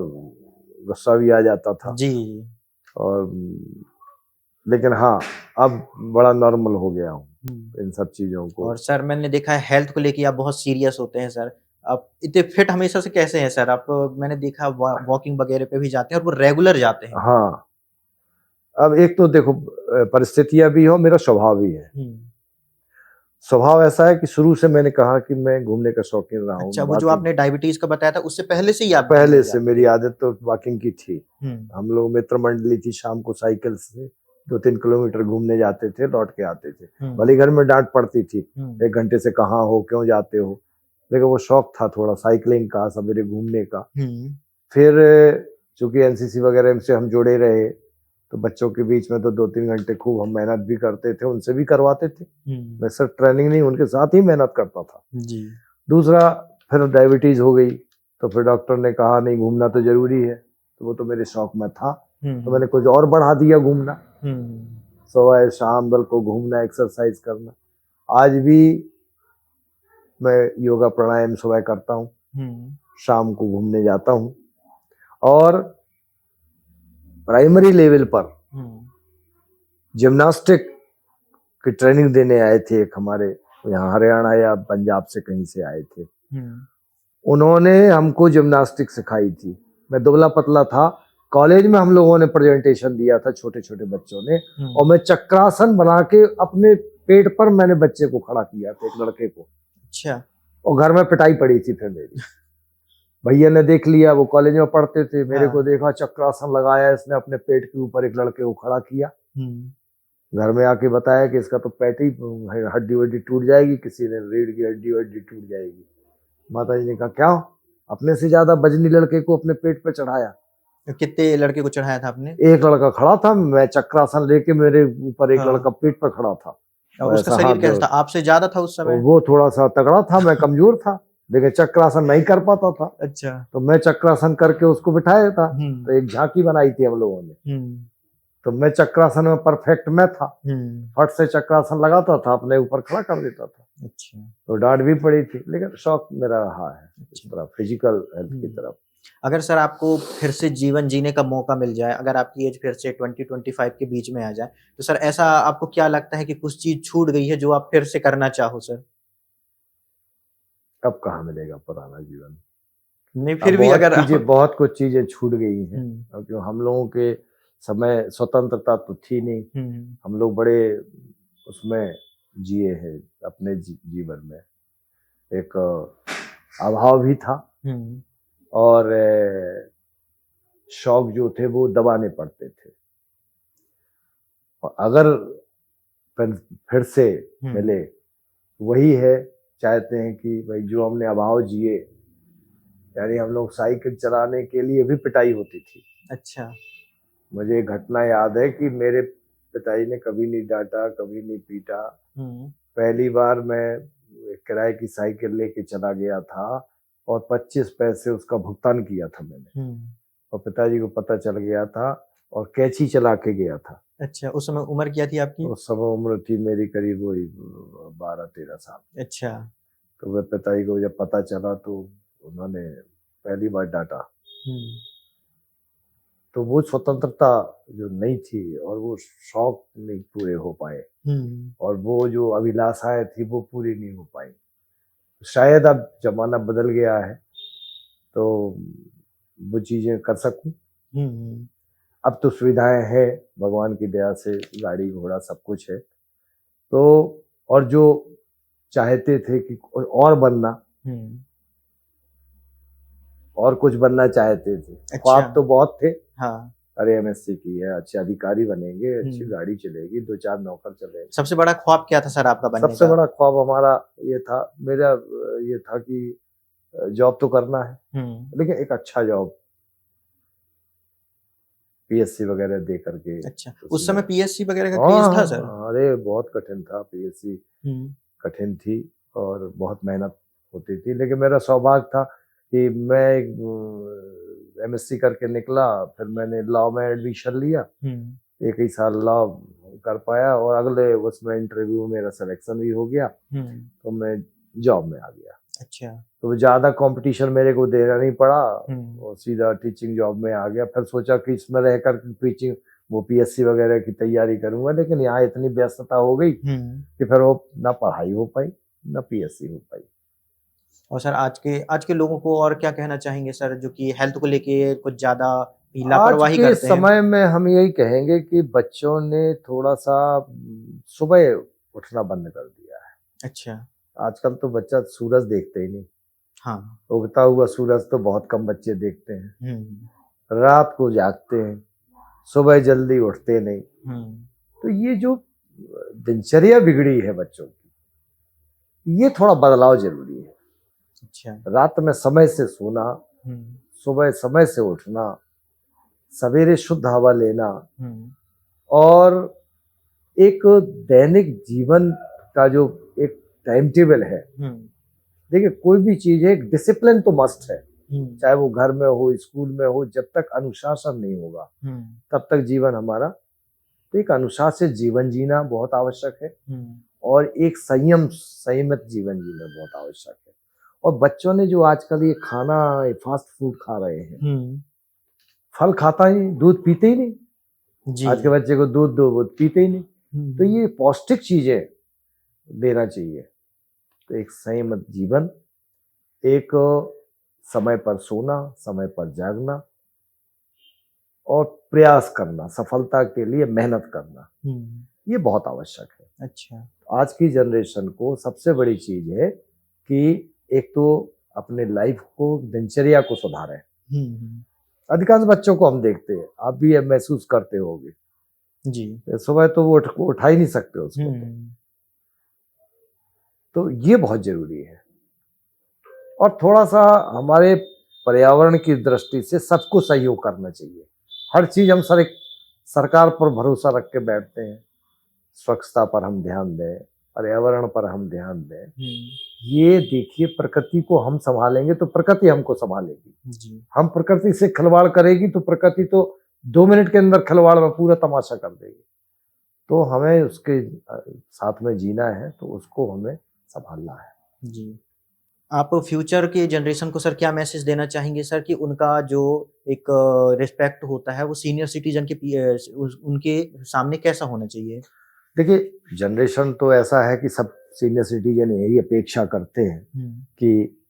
गुस्सा भी आ जाता था जी। और लेकिन हाँ, अब बड़ा नॉर्मल हो गया हूँ इन सब चीज़ों को। और सर मैंने देखा है हेल्थ को लेके आप बहुत सीरियस होते हैं सर। आप इतने फिट हमेशा से कैसे हैं सर? आप मैंने देखा वॉकिंग वगैरह पे भी जाते हैं और वो रेगुलर जाते हैं। हाँ, अब एक तो देखो परिस्थितियाँ भी हो, मेरा स्वभाव भी है। स्वभाव ऐसा है कि शुरू से मैंने कहा कि मैं घूमने का शौकीन रहा हूँ। अच्छा, वो जो आपने डायबिटीज़ का बताया था उससे पहले से ही आप पहले घूमने से जाते मेरी थे? आदत तो वॉकिंग की थी। हम लोग मित्र मंडली थी, शाम को साइकिल से 2-3 किलोमीटर घूमने जाते थे, लौट के आते थे। भले ही घर में डांट पड़ती थी, 1 घंटे से कहाँ हो, क्यों जाते हो, लेकिन वो शौक था थोड़ा साइकिलिंग का, सवेरे घूमने का। फिर चूंकि एनसीसी वगैरह से हम जुड़े रहे, तो बच्चों के बीच में तो 2-3 घंटे खूब हम मेहनत भी करते थे, उनसे भी करवाते थे। मैं सिर्फ ट्रेनिंग नहीं, उनके साथ ही मेहनत करता था। दूसरा, फिर डायबिटीज हो गई, तो फिर डॉक्टर ने कहा नहीं, घूमना तो जरूरी है, तो वो तो मेरे शौक में था, तो मैंने कुछ और बढ़ा दिया घूमना। सुबह शाम बल को घूमना, एक्सरसाइज करना। आज भी मैं योगा प्राणायाम सुबह करता हूँ, शाम को घूमने जाता हूँ। और प्राइमरी लेवल पर जिम्नास्टिक की ट्रेनिंग देने आए थे एक हमारे यहाँ हरियाणा या पंजाब से कहीं से आए थे। उन्होंने हमको जिम्नास्टिक सिखाई थी। मैं दुबला पतला था। कॉलेज में हम लोगों ने प्रेजेंटेशन दिया था, छोटे छोटे बच्चों ने, और मैं चक्रासन बना के अपने पेट पर मैंने बच्चे को खड़ा किया था, एक लड़के को। अच्छा। और घर में पिटाई पड़ी थी फिर मेरी। भैया ने देख लिया, वो कॉलेज में पढ़ते थे, मेरे को देखा, चक्रासन लगाया इसने, अपने पेट के ऊपर एक लड़के को खड़ा किया। घर में आके बताया कि इसका तो पेट ही हड्डी वड्डी टूट जाएगी, किसी ने रीढ़ की हड्डी वड्डी टूट जाएगी। माता जी ने कहा क्या, अपने से ज्यादा वजनी लड़के को अपने पेट पे चढ़ाया। तो कितने लड़के को चढ़ाया था आपने? एक लड़का खड़ा था, मैं चक्रासन लेके, मेरे ऊपर एक लड़का पेट पे खड़ा था। उसका शरीर कैसा था? आपसे ज्यादा था उस समय? वो थोड़ा सा तगड़ा था, मैं कमजोर था, लेकिन चक्रासन नहीं कर पाता था। अच्छा। तो मैं चक्रासन करके उसको बिठाया था। तो एक झांकी बनाई थी हम लोगों ने, तो मैं चक्रासन में परफेक्ट मैं था। फट से चक्रासन लगाता था, अपने ऊपर खड़ा कर देता था। अच्छा। तो डांट भी पड़ी थी, लेकिन शौक मेरा रहा है इस तरह फिजिकल हेल्थ की तरफ। अगर सर आपको फिर से जीवन जीने का मौका मिल जाए, अगर आपकी एज फिर से 20-25 के बीच में आ जाए, तो सर ऐसा आपको क्या लगता है कि कुछ चीज छूट गई है जो आप फिर से करना चाहो सर? अब कहाँ मिलेगा पुराना जीवन? नहीं, फिर भी अगर बहुत कुछ चीजें छूट गई हैं, क्योंकि हम लोगों के समय स्वतंत्रता तो थी नहीं। हम लोग बड़े उसमें जिए हैं अपने जीवन में, एक अभाव भी था, और शौक जो थे वो दबाने पड़ते थे। और अगर फिर से मिले, वही है, चाहते हैं कि भाई जो हमने अभाव जिए, यानी हम लोग साइकिल चलाने के लिए भी पिटाई होती थी। अच्छा। मुझे एक घटना याद है कि मेरे पिताजी ने कभी नहीं डांटा, कभी नहीं पीटा। पहली बार मैं किराए की साइकिल लेके चला गया था और 25 पैसे उसका भुगतान किया था मैंने, और पिताजी को पता चल गया था और कैंची चला के गया था। अच्छा, उस समय उम्र क्या थी आपकी? उस समय उम्र थी मेरी करीब वही 12-13 साल। अच्छा। तो मैं पिताजी को जब पता चला तो उन्होंने पहली बार डांटा। तो वो स्वतंत्रता जो नहीं थी, और वो शौक नहीं पूरे हो पाए, और वो जो अभिलाषाएं थी वो पूरी नहीं हो पाई। शायद अब जमाना बदल गया है तो वो चीजें कर सकूं। अब तो सुविधाएं हैं भगवान की दया से, गाड़ी घोड़ा सब कुछ है। तो और जो चाहते थे कि और बनना, और कुछ बनना चाहते थे। अच्छा। ख्वाब तो बहुत थे। हाँ। अरे एमएससी की है, अच्छे अधिकारी बनेंगे, अच्छी गाड़ी चलेगी, 2-4 नौकर चलेंगे। सबसे बड़ा ख्वाब क्या था सर आपका बनने का? सबसे बड़ा ख्वाब हमारा ये था, मेरा ये था कि जॉब तो करना है, लेकिन एक अच्छा जॉब, पीएससी वगैरह दे करके। अच्छा, उस समय पीएससी वगैरह का क्रेज था सर? अरे बहुत कठिन था पीएससी, कठिन थी और बहुत मेहनत होती थी। लेकिन मेरा सौभाग्य था कि मैं एमएससी करके निकला, फिर मैंने लॉ में एडमिशन लिया, एक ही साल लॉ कर पाया, और अगले उसमें इंटरव्यू मेरा सिलेक्शन भी हो गया, तो मैं जॉब में आ गया। अच्छा। तो ज्यादा कंपटीशन मेरे को देना नहीं पड़ा, और सीधा टीचिंग जॉब में आ गया। फिर सोचा कि इसमें रहकर टीचिंग वो पीएससी वगैरह की तैयारी करूंगा, लेकिन यहाँ इतनी व्यस्तता हो गई कि फिर वो ना पढ़ाई हो पाई ना पीएससी हो पाई। और सर आज के लोगों को और क्या कहना चाहेंगे सर, जो कि हेल्थ को लेके कुछ ज़्यादा आज लापरवाही के करते हैं? समय में हम यही कहेंगे कि बच्चों ने थोड़ा सा सुबह उठना बंद कर दिया है। अच्छा। आजकल तो बच्चा सूरज देखते ही नहीं, हाँ। उगता हुआ सूरज तो बहुत कम बच्चे देखते हैं। हुँ। रात को जागते हैं, सुबह जल्दी उठते नहीं। हुँ। तो ये जो दिनचर्या बिगड़ी है बच्चों की, ये थोड़ा बदलाव जरूरी है। अच्छा। रात में समय से सोना, हुँ। सुबह समय से उठना, सवेरे शुद्ध हवा लेना, हुँ। और एक दैनिक जीवन का जो एक टाइम टेबल है। हुँ। देखिए, कोई भी चीज है, एक डिसिप्लिन तो मस्ट है, हुँ। चाहे वो घर में हो, स्कूल में हो। जब तक अनुशासन नहीं होगा हुँ। तब तक जीवन हमारा, तो एक अनुशासित जीवन जीना बहुत आवश्यक है, हुँ। और एक संयमित जीवन जीना बहुत आवश्यक है। और बच्चों ने जो आजकल ये खाना, ये फास्ट फूड खा रहे हैं, हुँ। फल खाता ही नहीं, दूध पीते ही नहीं। जी। आज के बच्चे को दूध दो, वो पीते ही नहीं। तो हुँ। ये पौष्टिक चीजें देना चाहिए। तो एक संयमित जीवन, एक समय पर सोना, समय पर जागना, और प्रयास करना, सफलता के लिए मेहनत करना, हुँ। ये बहुत आवश्यक है। अच्छा। आज की जनरेशन को सबसे बड़ी चीज है कि एक तो अपने लाइफ को, दिनचर्या को सुधारें। हुँ। हुँ। अधिकांश बच्चों को हम देखते हैं, आप भी ये महसूस करते होगे, जी। सुबह तो वो उठा ही नहीं सकते उसको। हुँ। तो ये बहुत जरूरी है। और थोड़ा सा हमारे पर्यावरण की दृष्टि से सबको सहयोग करना चाहिए। हर चीज हम सरकार पर भरोसा रख के बैठते हैं। स्वच्छता पर हम ध्यान दें, पर्यावरण पर हम ध्यान दें। हुँ। ये देखिए, प्रकृति को हम संभालेंगे तो प्रकृति हमको संभालेगी। जी। हम प्रकृति से खिलवाड़ करेगी तो प्रकृति तो 2 मिनट के अंदर खिलवाड़ में पूरा तमाशा कर देगी। तो हमें उसके साथ में जीना है, तो उसको हमें संभालना है। जी। आप फ्यूचर के जनरेशन को सर क्या मैसेज देना चाहेंगे सर, कि उनका जो एक रिस्पेक्ट होता है वो सीनियर सिटीजन के उनके सामने कैसा होना चाहिए? देखिए, जनरेशन तो ऐसा है कि सब सीनियर सिटीजन यही अपेक्षा करते हैं हुँ। कि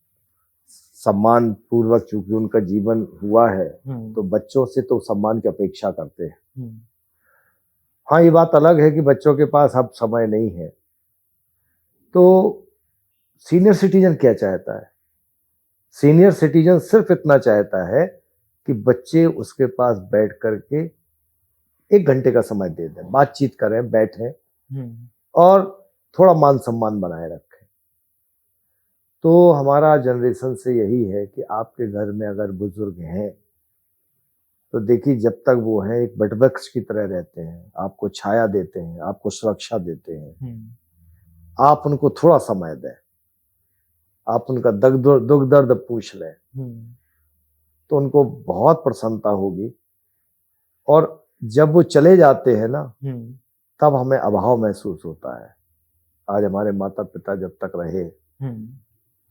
सम्मान पूर्वक, चूंकि उनका जीवन हुआ है, तो हुँ। बच्चों से तो सम्मान की अपेक्षा करते हैं। हुँ। हाँ, ये बात अलग है कि बच्चों के पास अब समय नहीं है। तो सीनियर सिटीजन क्या चाहता है? सीनियर सिटीजन सिर्फ इतना चाहता है कि बच्चे उसके पास बैठ करके 1 घंटे का समय दे दें, बातचीत करें, बैठें, हुँ। और और थोड़ा मान सम्मान बनाए रखें। तो हमारा जनरेशन से यही है कि आपके घर में अगर बुजुर्ग हैं, तो देखिए, जब तक वो हैं, एक वटवृक्ष की तरह रहते हैं, आपको छाया देते हैं, आपको सुरक्षा देते हैं। हुँ। आप उनको थोड़ा समय दें, आप उनका दुख दर्द पूछ लें, हुँ। तो उनको बहुत प्रसन्नता होगी। और जब वो चले जाते हैं ना, हुँ। तब हमें अभाव महसूस होता है। आज हमारे माता पिता जब तक रहे, हुँ।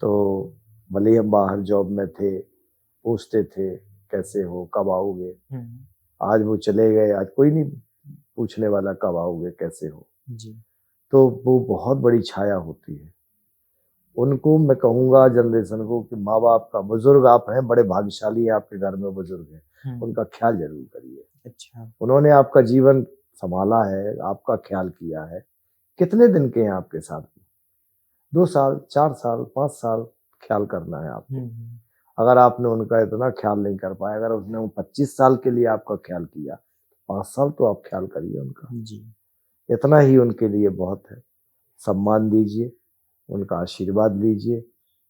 तो भले ही हम बाहर जॉब में थे, पूछते थे कैसे हो, कब आओगे। हुँ। आज वो चले गए, आज कोई नहीं पूछने वाला कब आओगे, कैसे हो। जी। तो वो बहुत बड़ी छाया होती है। उनको मैं कहूँगा जनरेशन को कि माँ बाप का, बुजुर्ग आप हैं, बड़े भाग्यशाली हैं, आपके घर में बुजुर्ग हैं, हुँ। उनका ख्याल जरूर करिए। अच्छा। उन्होंने आपका जीवन संभाला है, आपका ख्याल किया है। कितने दिन के हैं आपके साथ में? 2 साल, 4 साल, 5 साल ख्याल करना है आपको। हुँ। हुँ। अगर आपने उनका इतना ख्याल नहीं कर पाया, अगर उसने 25 साल के लिए आपका ख्याल किया, 5 साल तो आप ख्याल करिए उनका। जी। इतना ही उनके लिए बहुत है। सम्मान दीजिए, उनका आशीर्वाद लीजिए,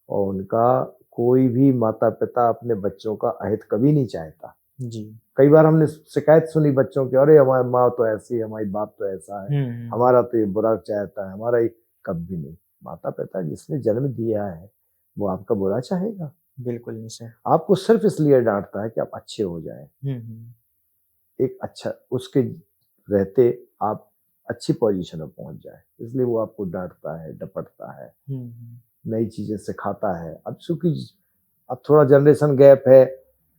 और उनका, कोई भी माता पिता अपने बच्चों का अहित कभी नहीं चाहता। जी। कई बार हमने शिकायत सुनी बच्चों की, अरे हमारी माँ तो ऐसी है, हमारी बाप तो ऐसा है, हुँ। हुँ। हमारा तो ये बुरा चाहता है, हमारा ये। कभी नहीं। माता पिता जिसने जन्म दिया है, वो आपका बुरा चाहेगा? बिल्कुल नहीं सर। आपको सिर्फ इसलिए डांटता है कि आप अच्छे हो जाएं, हुँ। हुँ। एक अच्छा उसके रहते आप अच्छी पोजीशन में पहुंच जाए, इसलिए वो आपको डांटता है, डपटता है, हुँ। हुँ। नई चीजें सिखाता है। अब थोड़ा जनरेशन गैप है,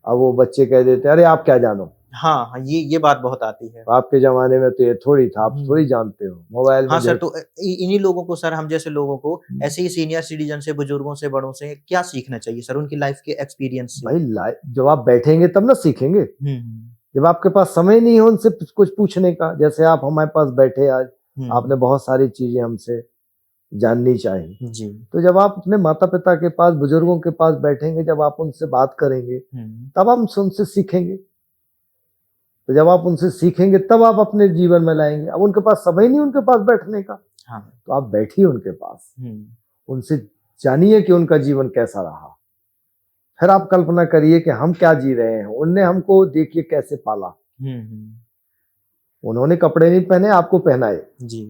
अब वो बच्चे कह देते हैं, अरे आप क्या जानो, हाँ, हाँ, ये बात बहुत आती है। आपके ज़माने में तो ये थोड़ी था, आप थोड़ी जानते हो, मोबाइल हाँ में सर, देख तो इन्हीं लोगों को सर, हम जैसे लोगों को ऐसे ही सीनियर सिटीज़न से, बुजुर्गों से, बड़ों से क्या सीखना चाहिए सर उनकी लाइफ़ के एक्सपीरियंस से? भाई जब आप बैठेंगे तब ना सीखेंगे। हुँ, जब आपके पास समय नहीं है उनसे कुछ पूछने का, जैसे आप हमारे पास बैठे आज, आपने हुँ, बहुत सारी चीज़ें हमसे जाननी चाहिए। जी, तो जब आप अपने माता-पिता के पास, बुजुर्गों के पास बैठेंगे, जब आप उनसे बात करेंगे, हुँ, तब हम उनसे सीखेंगे। तो जब आप उनसे सीखेंगे तब आप अपने जीवन में लाएँगे। अब उनके पास समय नहीं उनके पास बैठने का, हाँ, तो आप बैठिए उनके पास, हुँ, उनसे जानिए कि उनका जीवन कैसा रहा। फिर आप कल्पना करिए कि हम क्या जी रहे हैं, उनने हमको देखिए कैसे पाला। हुँ, हुँ, उन्होंने कपड़े नहीं पहने, आपको पहनाए। जी,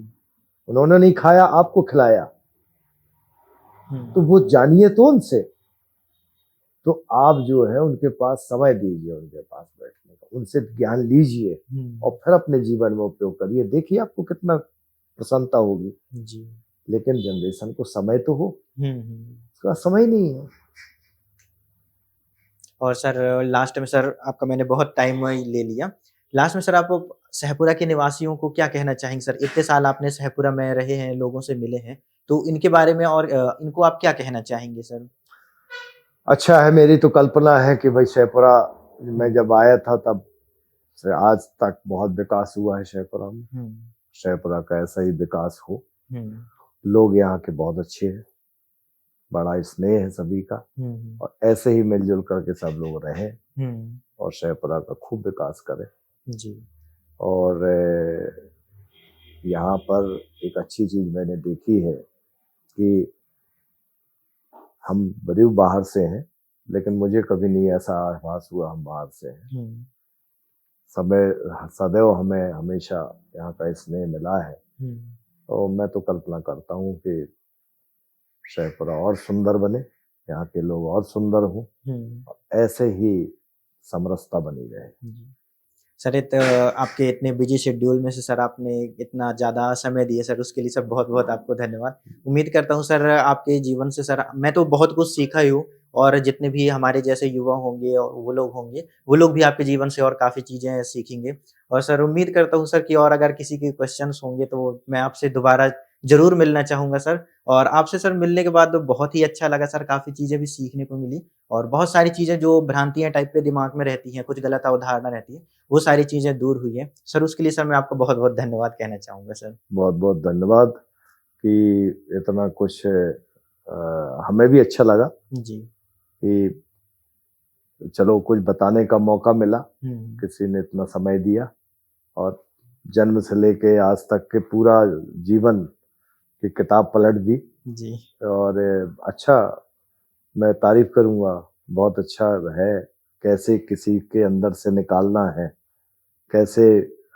उन्होंने नहीं खाया, आपको खिलाया। तो हुँ, वो जानिए तो उनसे। तो आप जो है उनके पास समय दीजिए, उनके पास बैठने का, उनसे ज्ञान लीजिए और हुँ, फिर अपने जीवन में उपयोग करिए। देखिए आपको कितना प्रसन्नता होगी। जी, लेकिन जनरेशन को समय तो हो, हुँ, हुँ। उसका समय नहीं है। और सर लास्ट में सर आपका मैंने बहुत टाइम ले लिया। लास्ट में सर आप शहपुरा के निवासियों को क्या कहना चाहेंगे सर? इतने साल आपने शहपुरा में रहे हैं, लोगों से मिले हैं, तो इनके बारे में और इनको आप क्या कहना चाहेंगे सर? अच्छा है, मेरी तो कल्पना है कि भाई शेखपुरा हुँ, मैं जब आया था तब से आज तक बहुत विकास हुआ है शेखपुरा में। हुँ, शेखपुरा का ऐसा ही विकास हो। हुँ, लोग यहाँ के बहुत अच्छे हैं, बड़ा स्नेह है सभी का हुँ, और ऐसे ही मिलजुल करके सब लोग रहें हुँ, और शेखपुरा का खूब विकास करें। जी, और यहाँ पर एक अच्छी चीज़ मैंने देखी है कि हम बड़े बाहर से हैं, लेकिन मुझे कभी नहीं ऐसा आभास हुआ हम बाहर से हैं। हुँ, समय सदैव हमें हमेशा यहाँ का स्नेह मिला है हुँ, और मैं तो कल्पना करता हूँ कि शेखपुरा और सुंदर बने, यहाँ के लोग और सुंदर हों, हुँ, ऐसे ही समरसता बनी रहे। जी। सर आपके इतने बिजी शेड्यूल में से सर आपने इतना ज़्यादा समय दिए सर उसके लिए सर बहुत-बहुत आपको धन्यवाद। उम्मीद करता हूँ सर आपके जीवन से सर मैं तो बहुत कुछ सीखा ही हूँ और जितने भी हमारे जैसे युवा होंगे और वो लोग भी आपके जीवन से और काफ़ी चीज़ें सीखेंगे। और सर उम्मीद करता हूँ सर कि और अगर किसी के क्वेश्चन्स होंगे तो मैं आपसे दोबारा ज़रूर मिलना चाहूँगा सर। और आपसे सर मिलने के बाद बहुत ही अच्छा लगा सर, काफ़ी चीज़ें भी सीखने को मिली और बहुत सारी चीज़ें जो भ्रांतियाँ टाइप पे दिमाग में रहती हैं, कुछ गलत अवधारणा रहती है, वो सारी चीज़ें दूर हुई हैं। सर उसके लिए सर मैं आपको बहुत-बहुत धन्यवाद कहना चाहूँगा सर। बहुत-बहुत धन्यवाद कि इतना कुछ हमें भी अच्छा लगा जी। कि चलो कुछ बताने का मौका मिला, हुँ, किसी ने इतना समय दिया और जन्म से लेके आज तक के पूरा जीवन की किताब पलट दी जी। और अच्छा मैं तारीफ करूँगा, बहुत अच्छा है, कैसे किसी के अंदर से निकालना है, कैसे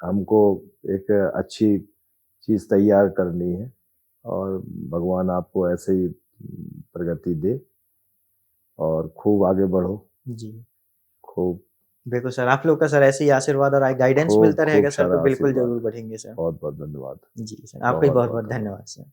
हमको एक अच्छी चीज़ तैयार करनी है और भगवान आपको ऐसे ही प्रगति दे और खूब आगे बढ़ो, जी। खूब, बिल्कुल सर, आप लोग का सर ऐसे ही आशीर्वाद और गाइडेंस खूब, मिलता खूब रहेगा सर तो सारा बिल्कुल आशीर्वाद। ज़रूर बढ़ेंगे सर। बहुत-बहुत धन्यवाद। जी सर, आपका भी बहुत-बहुत बहुत-बहुत धन्यवाद। धन्यवाद सर।